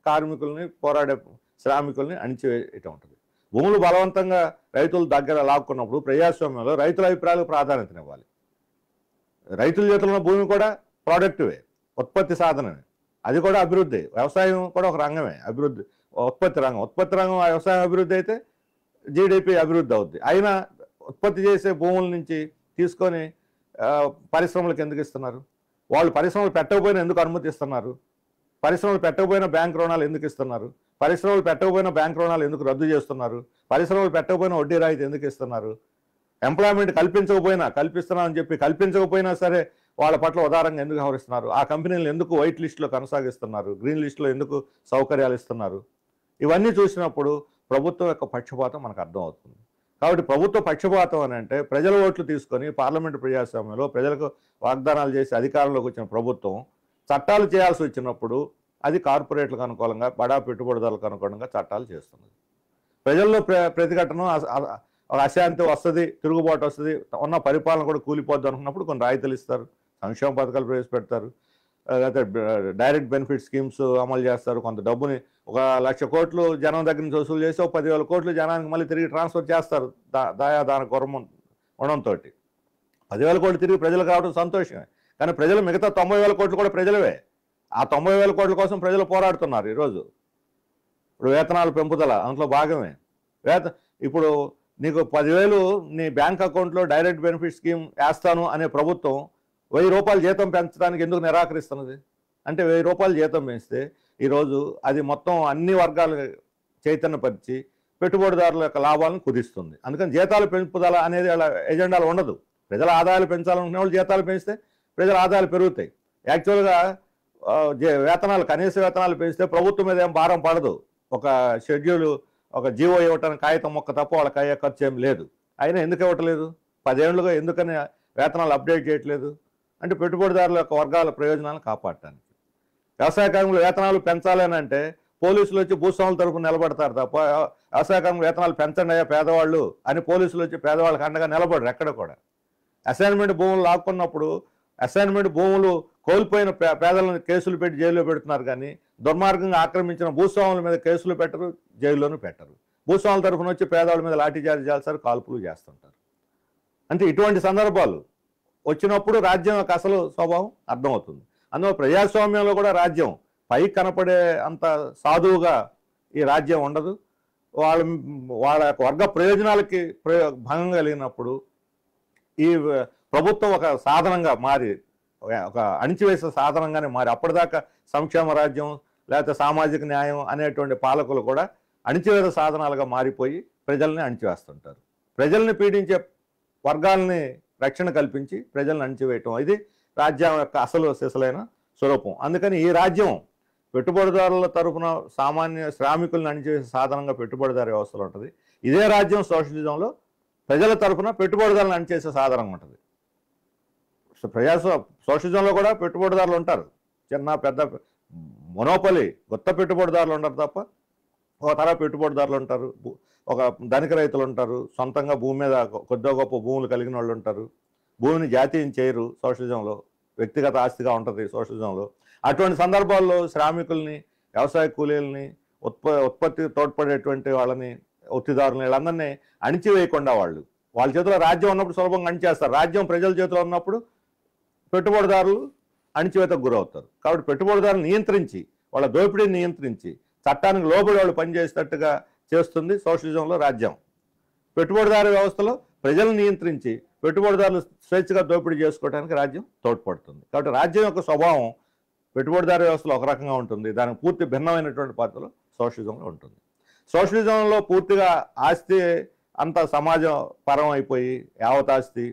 Speaker 1: కార్మికుల్ని, పోరాడే శ్రామికుల్ని అణిచివేయటం ఉంటుంది. భూములు బలవంతంగా రైతుల దగ్గర లాక్కున్నప్పుడు ప్రజాస్వామ్యంలో రైతుల అభిప్రాయాలకు ప్రాధాన్యతనివ్వాలి. రైతుల చేతుల్లో భూమి కూడా ప్రొడక్టివే, ఉత్పత్తి సాధనమే, అది కూడా అభివృద్ధి. వ్యవసాయం కూడా ఒక రంగమే, అభివృద్ధి. ఉత్పత్తి రంగం వ్యవసాయం అభివృద్ధి అయితే జీడిపి అభివృద్ధి అవుద్ది. అయినా ఉత్పత్తి చేసే భూముల నుంచి తీసుకొని పరిశ్రమలకు ఎందుకు ఇస్తున్నారు? వాళ్ళు పరిశ్రమలు పెట్టకపోయినా ఎందుకు అనుమతిస్తున్నారు? పరిశ్రమలు పెట్టకపోయినా బ్యాంక్ రుణాలు ఎందుకు ఇస్తున్నారు? పరిశ్రమలు పెట్టకపోయినా బ్యాంక్ రుణాలు ఎందుకు రద్దు చేస్తున్నారు? పరిశ్రమలు పెట్టకపోయినా వడ్డీ రాయితీ ఎందుకు ఇస్తున్నారు? ఎంప్లాయ్మెంట్ కల్పిస్తున్నామని చెప్పి కల్పించకపోయినా సరే వాళ్ళ పట్ల ఉదారంగా ఎందుకు వ్యవహరిస్తున్నారు? ఆ కంపెనీలు ఎందుకు వైట్ లిస్టులో కొనసాగిస్తున్నారు? గ్రీన్ లిస్టులో ఎందుకు సౌకర్యాలు ఇస్తున్నారు? ఇవన్నీ చూసినప్పుడు ప్రభుత్వం యొక్క పక్షపాతం మనకు అర్థమవుతుంది. కాబట్టి ప్రభుత్వ పక్షపాతం అని అంటే ప్రజల ఓట్లు తీసుకొని పార్లమెంటు ప్రజాస్వామ్యంలో ప్రజలకు వాగ్దానాలు చేసి అధికారంలోకి వచ్చిన ప్రభుత్వం చట్టాలు చేయాల్సి వచ్చినప్పుడు అది కార్పొరేట్లకు అనుకూలంగా బడా పెట్టుబడిదారులకు అనుకూలంగా చట్టాలు చేస్తుంది. ప్రజల్లో ప్రతిఘటన ఒక అశాంతి వస్తుంది, తిరుగుబాటు వస్తుంది, ఉన్న పరిపాలన కూడా కూలిపోద్ది అనుకున్నప్పుడు కొన్ని రాయితీలు ఇస్తారు, సంక్షేమ పథకాలు ప్రవేశపెడతారు, లేకపోతే డైరెక్ట్ బెనిఫిట్ స్కీమ్స్ అమలు చేస్తారు. కొంత డబ్బుని 1,00,000 కోట్లు జనం దగ్గర నుంచి వసూలు చేసి 10,000 కోట్లు జనానికి మళ్ళీ తిరిగి ట్రాన్స్ఫర్ చేస్తారు దాన గుణంతో. 10,000 కోట్లు తిరిగి ప్రజలు కావడం సంతోషమే, కానీ ప్రజలు మిగతా 90,000 కోట్లు కూడా ప్రజలవే. ఆ 90,000 కోట్ల కోసం ప్రజలు పోరాడుతున్నారు ఈరోజు. ఇప్పుడు వేతనాల పెంపుదల అందులో భాగమే. ఇప్పుడు నీకు 10,000 నీ బ్యాంక్ అకౌంట్లో డైరెక్ట్ బెనిఫిట్ స్కీమ్ వేస్తాను అనే ప్రభుత్వం 1,000 రూపాయలు జీతం పెంచడానికి ఎందుకు నిరాకరిస్తున్నది అంటే 1,000 రూపాయలు జీతం పెంచితే ఈరోజు అది మొత్తం అన్ని వర్గాలు చైతన్యపరిచి పెట్టుబడిదారుల యొక్క లాభాలను కుదిస్తుంది. అందుకని జీతాలు పెంపుదల అనేది అలా ఎజెండాలు ఉండదు. ప్రజల ఆదాయాలు పెంచాలనుకునే వాళ్ళు జీతాలు పెంచితే ప్రజల ఆదాయాలు పెరుగుతాయి. యాక్చువల్గా వేతనాలు కనీస వేతనాలు పెంచితే ప్రభుత్వం మీద ఏం భారం పడదు. ఒక షెడ్యూల్ ఒక జీవో ఇవ్వటానికి కాగితం మొక్క తప్ప వాళ్ళకి అయ్యే ఖర్చు ఏం లేదు. అయినా ఎందుకు ఇవ్వట్లేదు? 10 ఏళ్లుగా ఎందుకని వేతనాలు అప్డేట్ చేయట్లేదు అంటే పెట్టుబడిదారుల యొక్క వర్గాల ప్రయోజనాలను కాపాడటానికి. వ్యవసాయ కార్మికుల వేతనాలు పెంచాలి అని అంటే పోలీసులు వచ్చి భూస్వాముల తరపున నిలబడతారు తప్ప వ్యవసాయ కార్మికుల వేతనాలు పెంచండి అయ్యా పేదవాళ్ళు అని పోలీసులు వచ్చి పేదవాళ్ళకి అండగా నిలబడరు ఎక్కడ కూడా. అసైన్మెంట్ భూములు లాక్కున్నప్పుడు అసైన్మెంట్ భూములు కోల్పోయిన పేదలను కేసులు పెట్టి జైల్లో పెడుతున్నారు, కానీ దుర్మార్గంగా ఆక్రమించిన భూస్వాముల మీద కేసులు పెట్టరు, జైల్లోనూ పెట్టరు. భూస్వాముల తరఫున వచ్చి పేదవాళ్ళ మీద లాఠీచార్జ్ చేస్తారు, కాల్పులు చేస్తుంటారు. అంటే ఇటువంటి సందర్భాలు వచ్చినప్పుడు రాజ్యం యొక్క అసలు స్వభావం అర్థమవుతుంది. అందులో ప్రజాస్వామ్యంలో కూడా రాజ్యం పైకి కనపడే అంత సాధువుగా ఈ రాజ్యం ఉండదు. వాళ్ళ యొక్క వర్గ ప్రయోజనాలకి భంగం కలిగినప్పుడు ఈ ప్రభుత్వం ఒక సాధనంగా మారి ఒక అణిచివేసే సాధనంగానే మారి అప్పటిదాకా సంక్షేమ రాజ్యం లేకపోతే సామాజిక న్యాయం అనేటువంటి పాలకులు కూడా అణిచివేత సాధనాలుగా మారిపోయి ప్రజల్ని అణిచివేస్తుంటారు. ప్రజల్ని పీడించే వర్గాల్ని రక్షణ కల్పించి ప్రజల్ని అణిచివేయటం ఇది రాజ్యం యొక్క అసలు సిసలైన స్వరూపం. అందుకని ఈ రాజ్యం పెట్టుబడిదారుల తరఫున సామాన్య శ్రామికులను అణిచివేసే సాధనంగా పెట్టుబడిదారు వ్యవస్థలో ఉంటుంది. ఇదే రాజ్యం సోషలిజంలో ప్రజల తరఫున పెట్టుబడిదారులను అణిచేసే సాధనంగా ఉంటుంది. సోషలిజంలో కూడా పెట్టుబడిదారులు ఉంటారు, చిన్న పెద్ద మొనోపలి కొత్త పెట్టుబడిదారులు ఉంటారు తప్ప ఒక తర పెట్టుబడిదారులు ఉంటారు, ఒక ధనిక రైతులు ఉంటారు, సొంతంగా భూమి మీద కొద్దిగా గొప్ప భూములు కలిగిన వాళ్ళు ఉంటారు. భూమిని జాతీయం చేయరు సోషలిజంలో, వ్యక్తిగత ఆస్తిగా ఉంటుంది సోషలిజంలో. అటువంటి సందర్భాల్లో శ్రామికుల్ని, వ్యవసాయ కూలీలని, ఉత్పత్తి తోడ్పడేటువంటి వాళ్ళని, ఒత్తిదారులని వీళ్ళందరినీ అణిచివేయకుండా వాళ్ళ చేతిలో రాజ్యం ఉన్నప్పుడు సులభంగా అణిచేస్తారు. రాజ్యం ప్రజల చేతిలో ఉన్నప్పుడు పెట్టుబడిదారులు అణిచివేతకు గురవుతారు. కాబట్టి పెట్టుబడిదారులు నియంత్రించి, వాళ్ళ దోపిడీని నియంత్రించి, చట్టానికి లోబడి వాళ్ళు పనిచేసేటట్టుగా చేస్తుంది సోషలిజంలో రాజ్యం. పెట్టుబడిదారు వ్యవస్థలో ప్రజలను నియంత్రించి పెట్టుబడిదారులు స్వేచ్ఛగా దోపిడీ చేసుకోవడానికి రాజ్యం తోడ్పడుతుంది. కాబట్టి రాజ్యం యొక్క స్వభావం పెట్టుబడిదారు వ్యవస్థలో ఒక రకంగా ఉంటుంది, దానికి పూర్తి భిన్నమైనటువంటి పద్ధతిలో సోషలిజంలో ఉంటుంది. సోషలిజంలో పూర్తిగా ఆస్తి అంతా సమాజం పరం అయిపోయి, యావతాస్తి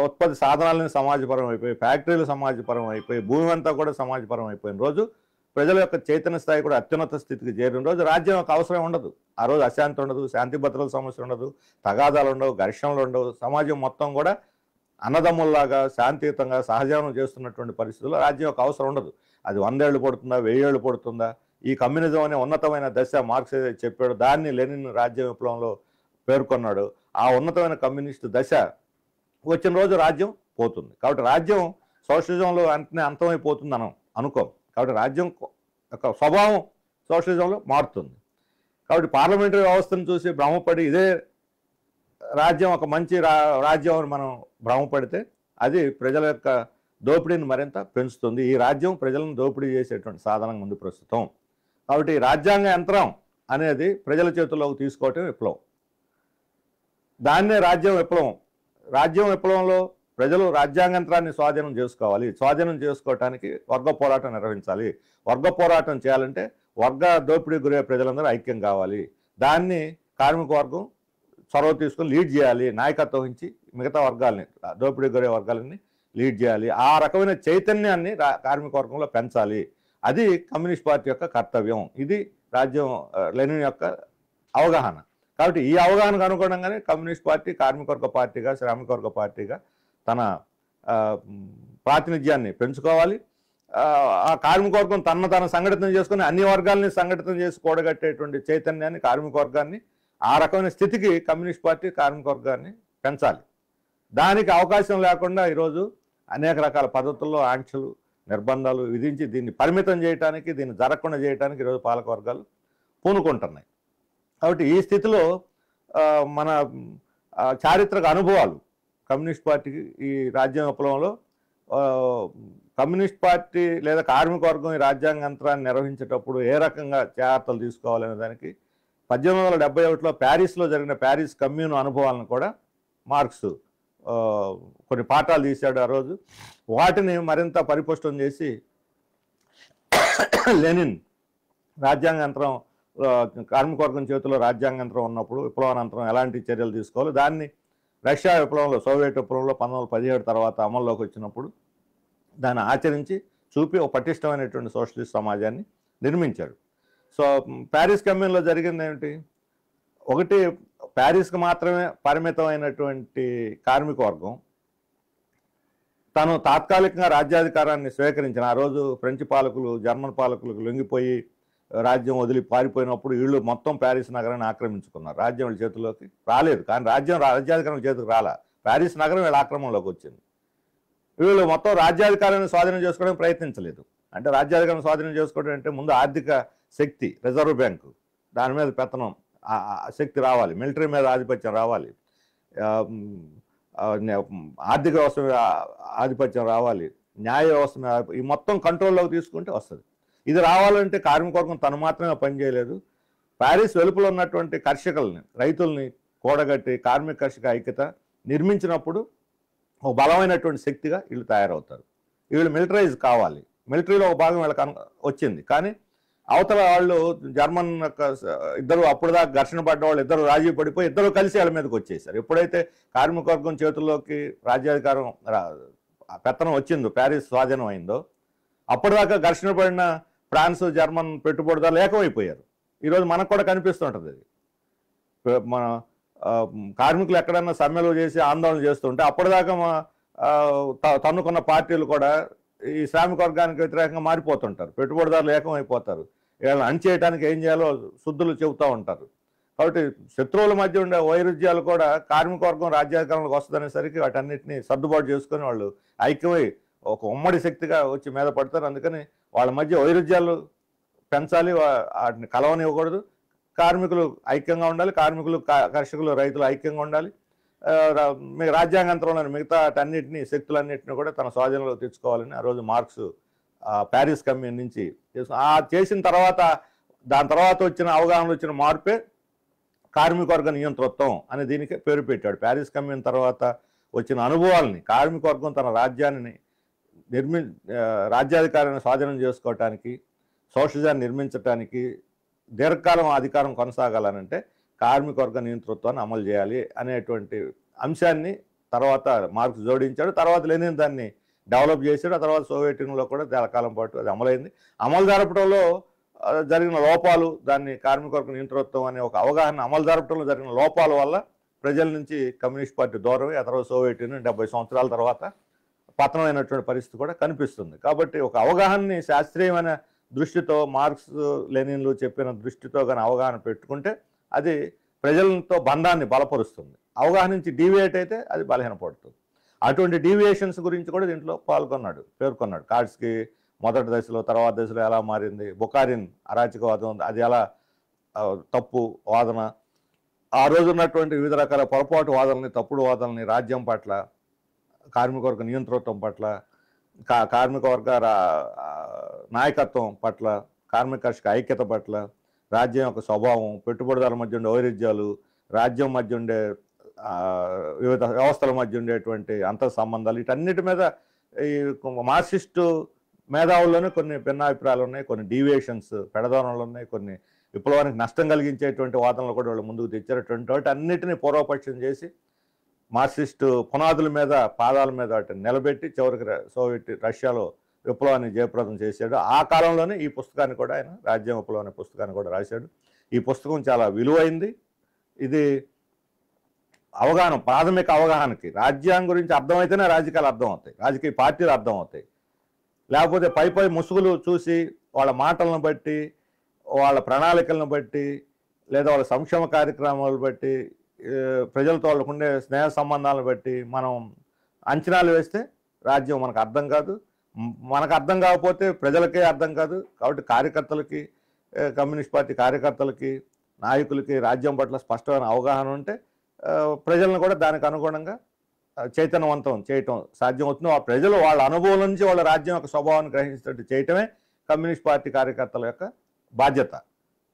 Speaker 1: ఉత్పత్తి సాధనాలని సమాజపరం అయిపోయి, ఫ్యాక్టరీలు సమాజపరం అయిపోయి, భూమి అంతా కూడా సమాజపరం అయిపోయిన రోజు, ప్రజల యొక్క చైతన్య స్థాయి కూడా అత్యున్నత స్థితికి చేరిన రోజు రాజ్యం యొక్క అవసరం ఉండదు. ఆ రోజు అశాంతి ఉండదు, శాంతి భద్రతల సమస్య ఉండదు, తగాదాలు ఉండవు, ఘర్షణలు ఉండవు. సమాజం మొత్తం కూడా అన్నదమ్ముల్లాగా శాంతియుతంగా సహజీవనం చేస్తున్నటువంటి పరిస్థితుల్లో రాజ్యం యొక్క అవసరం ఉండదు. అది 100 ఏళ్ళు పడుతుందా, 1000 ఏళ్ళు పడుతుందా? ఈ కమ్యూనిజం అనే ఉన్నతమైన దశ మార్క్స్ ఏదైతే చెప్పాడో దాన్ని లెనిన్ రాజ్య విప్లవంలో పేర్కొన్నాడు. ఆ ఉన్నతమైన కమ్యూనిస్టు దశ వచ్చిన రోజు రాజ్యం పోతుంది. కాబట్టి రాజ్యం సోషలిజంలో అంతమైపోతుంది అనుకోం. కాబట్టి రాజ్యం యొక్క స్వభావం సోషలిజంలో మారుతుంది. కాబట్టి పార్లమెంటరీ వ్యవస్థను చూసి భ్రమపడి ఇదే రాజ్యం ఒక మంచి రాజ్యం అని మనం భ్రమపడితే అది ప్రజల యొక్క దోపిడీని మరింత పెంచుతుంది. ఈ రాజ్యం ప్రజలను దోపిడీ చేసేటువంటి సాధనంగా ఉంది ప్రస్తుతం. కాబట్టి రాజ్యాంగ యంత్రం అనేది ప్రజల చేతుల్లోకి తీసుకోవటం విప్లవం. దాన్నే రాజ్యం విప్లవం. రాజ్యం విప్లవంలో ప్రజలు రాజ్యాంగ యంత్రాన్ని స్వాధీనం చేసుకోవాలి. స్వాధీనం చేసుకోవటానికి వర్గ పోరాటం నిర్వహించాలి. వర్గ పోరాటం చేయాలంటే వర్గ దోపిడీ గురే ప్రజలందరూ ఐక్యం కావాలి. దాన్ని కార్మిక వర్గం చొరవ తీసుకొని లీడ్ చేయాలి, నాయకత్వం వహించి మిగతా వర్గాలని, దోపిడీ గురే వర్గాలని లీడ్ చేయాలి. ఆ రకమైన చైతన్యాన్ని కార్మిక వర్గంలో పెంచాలి. అది కమ్యూనిస్ట్ పార్టీ యొక్క కర్తవ్యం. ఇది రాజ్యం లెనిన్ యొక్క అవగాహన. కాబట్టి ఈ అవగాహనకు అనుగుణంగానే కమ్యూనిస్ట్ పార్టీ కార్మికవర్గ పార్టీగా, శ్రామికవర్గ పార్టీగా తన ప్రాతినిధ్యాన్ని పెంచుకోవాలి. ఆ కార్మికవర్గం తన సంఘటితం చేసుకుని అన్ని వర్గాల్ని సంఘటితం చేసి కూడగట్టేటువంటి చైతన్యాన్ని, కార్మికవర్గాన్ని, ఆ రకమైన స్థితికి కమ్యూనిస్ట్ పార్టీ కార్మికవర్గాన్ని పెంచాలి. దానికి అవకాశం లేకుండా ఈరోజు అనేక రకాల పద్ధతుల్లో ఆంక్షలు, నిర్బంధాలు విధించి దీన్ని పరిమితం చేయడానికి, దీన్ని జరగకుండా చేయడానికి ఈరోజు పాలకవర్గాలు పూనుకుంటున్నాయి. కాబట్టి ఈ స్థితిలో మన చారిత్రక అనుభవాలు కమ్యూనిస్ట్ పార్టీకి ఈ రాజ్యాంగ విప్లవంలో కమ్యూనిస్ట్ పార్టీ లేదా కార్మికవర్గం ఈ రాజ్యాంగాంతరాన్ని నిర్వహించేటప్పుడు ఏ రకంగా జాగ్రత్తలు తీసుకోవాలనే దానికి 1871లో ప్యారిస్లో జరిగిన ప్యారిస్ కమ్యూన్ అనుభవాలను కూడా మార్క్స్ కొన్ని పాఠాలు తీశాడు ఆ రోజు. వాటిని మరింత పరిపుష్టం చేసి లెనిన్ రాజ్యాంగాంతరం కార్మికవర్గం చేతిలో రాజ్యాంగాంతరం ఉన్నప్పుడు విప్లవానంతరం ఎలాంటి చర్యలు తీసుకోవాలి, దాన్ని రష్యా విప్లవంలో, సోవియట్ విప్లవంలో 1917 తర్వాత అమల్లోకి వచ్చినప్పుడు దాన్ని ఆచరించి చూపి ఒక పటిష్టమైనటువంటి సోషలిస్ట్ సమాజాన్ని నిర్మించాడు. సో ప్యారిస్ కమ్యూన్లో జరిగింది ఏమిటి? ఒకటి, ప్యారిస్కి మాత్రమే పరిమితమైనటువంటి కార్మికవర్గం తను తాత్కాలికంగా రాజ్యాధికారాన్ని స్వీకరించిన ఆ రోజు ఫ్రెంచ్ పాలకులు, జర్మన్ పాలకులకు లొంగిపోయి రాజ్యం వదిలి పారిపోయినప్పుడు వీళ్ళు మొత్తం ప్యారిస్ నగరాన్ని ఆక్రమించుకున్నారు. రాజ్యం వీళ్ళ చేతిలోకి రాలేదు, కానీ రాజ్యాధికారం చేతికి రాలా. ప్యారిస్ నగరం వీళ్ళ ఆక్రమణలోకి వచ్చింది. వీళ్ళు మొత్తం రాజ్యాధికారాన్ని స్వాధీనం చేసుకోవడానికి ప్రయత్నించలేదు. అంటే రాజ్యాధికారం స్వాధీనం చేసుకోవడం అంటే ముందు ఆర్థిక శక్తి, రిజర్వ్ బ్యాంకు దాని మీద పెత్తనం శక్తి రావాలి, మిలిటరీ మీద ఆధిపత్యం రావాలి, ఆర్థిక వ్యవస్థ మీద ఆధిపత్యం రావాలి, న్యాయ వ్యవస్థ మీద ఈ మొత్తం కంట్రోల్లోకి తీసుకుంటే వస్తుంది. ఇది రావాలంటే కార్మికవర్గం తను మాత్రమే పనిచేయలేదు. ప్యారిస్ వెలుపల ఉన్నటువంటి కర్షకుల్ని, రైతుల్ని కూడగట్టి కార్మిక కర్షక ఐక్యత నిర్మించినప్పుడు ఒక బలమైనటువంటి శక్తిగా వీళ్ళు తయారవుతారు. వీళ్ళు మిలిటరైజ్ కావాలి. మిలిటరీలో ఒక భాగం వీళ్ళకి వచ్చింది, కానీ అవతల వాళ్ళు జర్మన్ ఇద్దరు అప్పుడుదాకా ఘర్షణ పడ్డ వాళ్ళు ఇద్దరు రాజీ పడిపోయి ఇద్దరు కలిసి వాళ్ళ మీదకి వచ్చేసారు. ఎప్పుడైతే కార్మికవర్గం చేతుల్లోకి రాజ్యాధికారం పెత్తనం వచ్చిందో, ప్యారిస్ స్వాధీనం అయిందో, అప్పటిదాకా ఘర్షణ పడిన ఫ్రాన్స్, జర్మన్ పెట్టుబడిదారులు ఏకమైపోయారు. ఈరోజు మనకు కూడా కనిపిస్తుంటుంది అది. మన కార్మికులు ఎక్కడన్నా సమ్మెలు చేసి ఆందోళన చేస్తుంటే అప్పటిదాకా తన్నుకున్న పార్టీలు కూడా ఈ శ్రామిక వర్గానికి వ్యతిరేకంగా మారిపోతుంటారు. పెట్టుబడిదారులు ఏకమైపోతారు. వీళ్ళని అణిచేయడానికి ఏం చేయాలో శుద్ధులు చెబుతూ ఉంటారు. కాబట్టి శత్రువుల మధ్య ఉండే వైరుధ్యాలు కూడా కార్మిక వర్గం రాజ్యాధికారంలోకి వస్తుందనేసరికి వాటన్నిటిని సర్దుబాటు చేసుకొని వాళ్ళు ఐక్యమై ఒక ఉమ్మడి శక్తిగా వచ్చి మీద పడతారు. అందుకని వాళ్ళ మధ్య వైరుధ్యాలు పెంచాలి, వాటిని కలవనివ్వకూడదు. కార్మికులు ఐక్యంగా ఉండాలి, కార్మికులు, కర్షకులు, రైతులు ఐక్యంగా ఉండాలి. రాజ్యాంగంతరంలోని మిగతా అన్నింటినీ, శక్తులన్నింటినీ కూడా తన స్వాధీనంలో తెచ్చుకోవాలని ఆ రోజు మార్క్స్ ప్యారిస్ కమ్యూన్ నుంచి చేసిన తర్వాత, దాని తర్వాత వచ్చిన అవగాహనలు వచ్చిన మార్పే కార్మికవర్గ నియంతృత్వం అని దీనికి పేరు పెట్టాడు. ప్యారిస్ కమ్యూన్ తర్వాత వచ్చిన అనుభవాల్ని కార్మికవర్గం తన రాజ్యాన్ని రాజ్యాధికారాన్ని స్వాధీనం చేసుకోవటానికి, సోషలిజాన్ని నిర్మించడానికి, దీర్ఘకాలం అధికారం కొనసాగాలనంటే కార్మికవర్గ నియంతృత్వాన్ని అమలు చేయాలి అనేటువంటి అంశాన్ని తర్వాత మార్క్స్ జోడించాడు. తర్వాత లెనిన్ దాన్ని డెవలప్ చేశాడు. ఆ తర్వాత సోవియట్ యూనియన్లో కూడా చాలా కాలం పాటు అది అమలైంది. అమలు జరపడంలో జరిగిన లోపాలు, దాన్ని కార్మికవర్గ నియంతృత్వం అనే ఒక అవగాహన అమలు జరపడంలో జరిగిన లోపాల వల్ల ప్రజల నుంచి కమ్యూనిస్ట్ పార్టీ దూరమై ఆ తర్వాత సోవియట్ యూనియన్ 70 సంవత్సరాల తర్వాత పతనమైనటువంటి పరిస్థితి కూడా కనిపిస్తుంది. కాబట్టి ఒక అవగాహనని శాస్త్రీయమైన దృష్టితో మార్క్స్, లెనిన్లు చెప్పిన దృష్టితో కానీ అవగాహన పెట్టుకుంటే అది ప్రజలతో బంధాన్ని బలపరుస్తుంది. అవగాహన నుంచి డీవియేట్ అయితే అది బలహీనపడుతుంది. అటువంటి డీవియేషన్స్ గురించి కూడా దీంట్లో పేర్కొన్నాడు. కార్డ్స్కి మొదటి దశలో, తర్వాత దశలో ఎలా మారింది, బుకారిన్ అరాచకవాదం అది ఎలా తప్పు వాదన, ఆ రోజు ఉన్నటువంటి వివిధ రకాల పొరపాటు వాదనని, తప్పుడు వాదనని రాజ్యం పట్ల, కార్మికవర్గ నియంతృత్వం పట్ల, కార్మికవర్గ నాయకత్వం పట్ల, కార్మిక కర్షక ఐక్యత పట్ల, రాజ్యం యొక్క స్వభావం, పెట్టుబడిదారుల మధ్య ఉండే వైరుధ్యాలు, రాజ్యం మధ్య ఉండే వివిధ వ్యవస్థల మధ్య ఉండేటువంటి అంతర్ సంబంధాలు, వీటన్నిటి మీద ఈ మార్క్సిస్టు మేధావుల్లోనే కొన్ని భిన్నాభిప్రాయాలు ఉన్నాయి, కొన్ని డీవియేషన్స్, పెడదోరణలు ఉన్నాయి, కొన్ని విప్లవానికి నష్టం కలిగించేటువంటి వాదనలు కూడా వాళ్ళు ముందుకు తెచ్చారటువంటి వాటి అన్నిటినీ పూర్వపక్షం చేసి మార్క్సిస్టు పునాదుల మీద, పాదాల మీద వాటిని నిలబెట్టి చివరికి సోవియట్ రష్యాలో విప్లవాన్ని జయప్రదం చేశాడు. ఆ కాలంలోనే ఈ పుస్తకాన్ని కూడా ఆయన రాజ్యం విప్లవం అనే పుస్తకాన్ని కూడా రాశాడు. ఈ పుస్తకం చాలా విలువైంది. ఇది అవగాహన, ప్రాథమిక అవగాహనకి రాజ్యాంగం గురించి అర్థమైతేనే రాజకీయాలు అర్థం అవుతాయి, రాజకీయ పార్టీలు అర్థం అవుతాయి. లేకపోతే పై ముసుగులు చూసి వాళ్ళ మాటలను బట్టి, వాళ్ళ ప్రణాళికలను బట్టి, లేదా వాళ్ళ సంక్షేమ కార్యక్రమాలు బట్టి, ప్రజలతో వాళ్ళకుండే స్నేహ సంబంధాలను బట్టి మనం అంచనాలు వేస్తే రాజ్యం మనకు అర్థం కాదు. మనకు అర్థం కాకపోతే ప్రజలకే అర్థం కాదు. కాబట్టి కార్యకర్తలకి, కమ్యూనిస్ట్ పార్టీ కార్యకర్తలకి, నాయకులకి రాజ్యం పట్ల స్పష్టమైన అవగాహన ఉంటే ప్రజలను కూడా దానికి అనుగుణంగా చైతన్యవంతం చేయటం సాధ్యం అవుతుంది. ఆ ప్రజలు వాళ్ళ అనుభవం నుంచి వాళ్ళ రాజ్యం యొక్క స్వభావాన్ని గ్రహించేటట్టు చేయటమే కమ్యూనిస్ట్ పార్టీ కార్యకర్తల యొక్క బాధ్యత.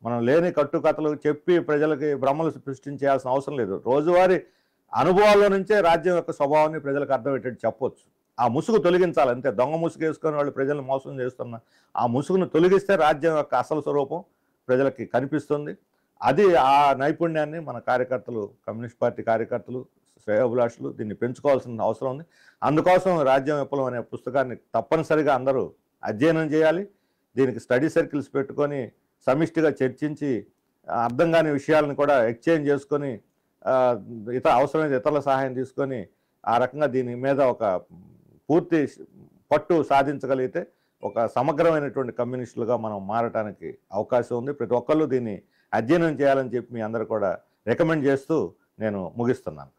Speaker 1: మనం లేని కట్టుకథలు చెప్పి ప్రజలకి భ్రమలు సృష్టించాల్సిన అవసరం లేదు. రోజువారీ అనుభవాల్లో నుంచే రాజ్యం యొక్క స్వభావాన్ని ప్రజలకు అర్థమయ్యేటట్టు చెప్పొచ్చు. ఆ ముసుగు తొలగించాలి అంతే. దొంగ ముసుగు వేసుకొని వాళ్ళు ప్రజలను మోసం చేస్తున్న ఆ ముసుగును తొలగిస్తే రాజ్యం యొక్క అసలు స్వరూపం ప్రజలకి కనిపిస్తుంది. అది ఆ నైపుణ్యాన్ని మన కార్యకర్తలు, కమ్యూనిస్ట్ పార్టీ కార్యకర్తలు, శ్రేయోభిలాషులు దీన్ని పెంచుకోవాల్సిన అవసరం ఉంది. అందుకోసం రాజ్యం విప్లవం అనే పుస్తకాన్ని తప్పనిసరిగా అందరూ అధ్యయనం చేయాలి. దీనికి స్టడీ సర్కిల్స్ పెట్టుకొని సమిష్టిగా చర్చించి అర్థం కాని విషయాలను కూడా ఎక్స్చేంజ్ చేసుకొని అవసరమైన ఇతరుల సహాయం తీసుకొని ఆ రకంగా దీని మీద ఒక పూర్తి పట్టు సాధించగలిగితే ఒక సమగ్రమైనటువంటి కమ్యూనిస్టులుగా మనం మారటానికి అవకాశం ఉంది. ప్రతి ఒక్కళ్ళు దీన్ని అధ్యయనం చేయాలని చెప్పి మీ అందరూ కూడా రికమెండ్ చేస్తూ నేను ముగిస్తున్నాను.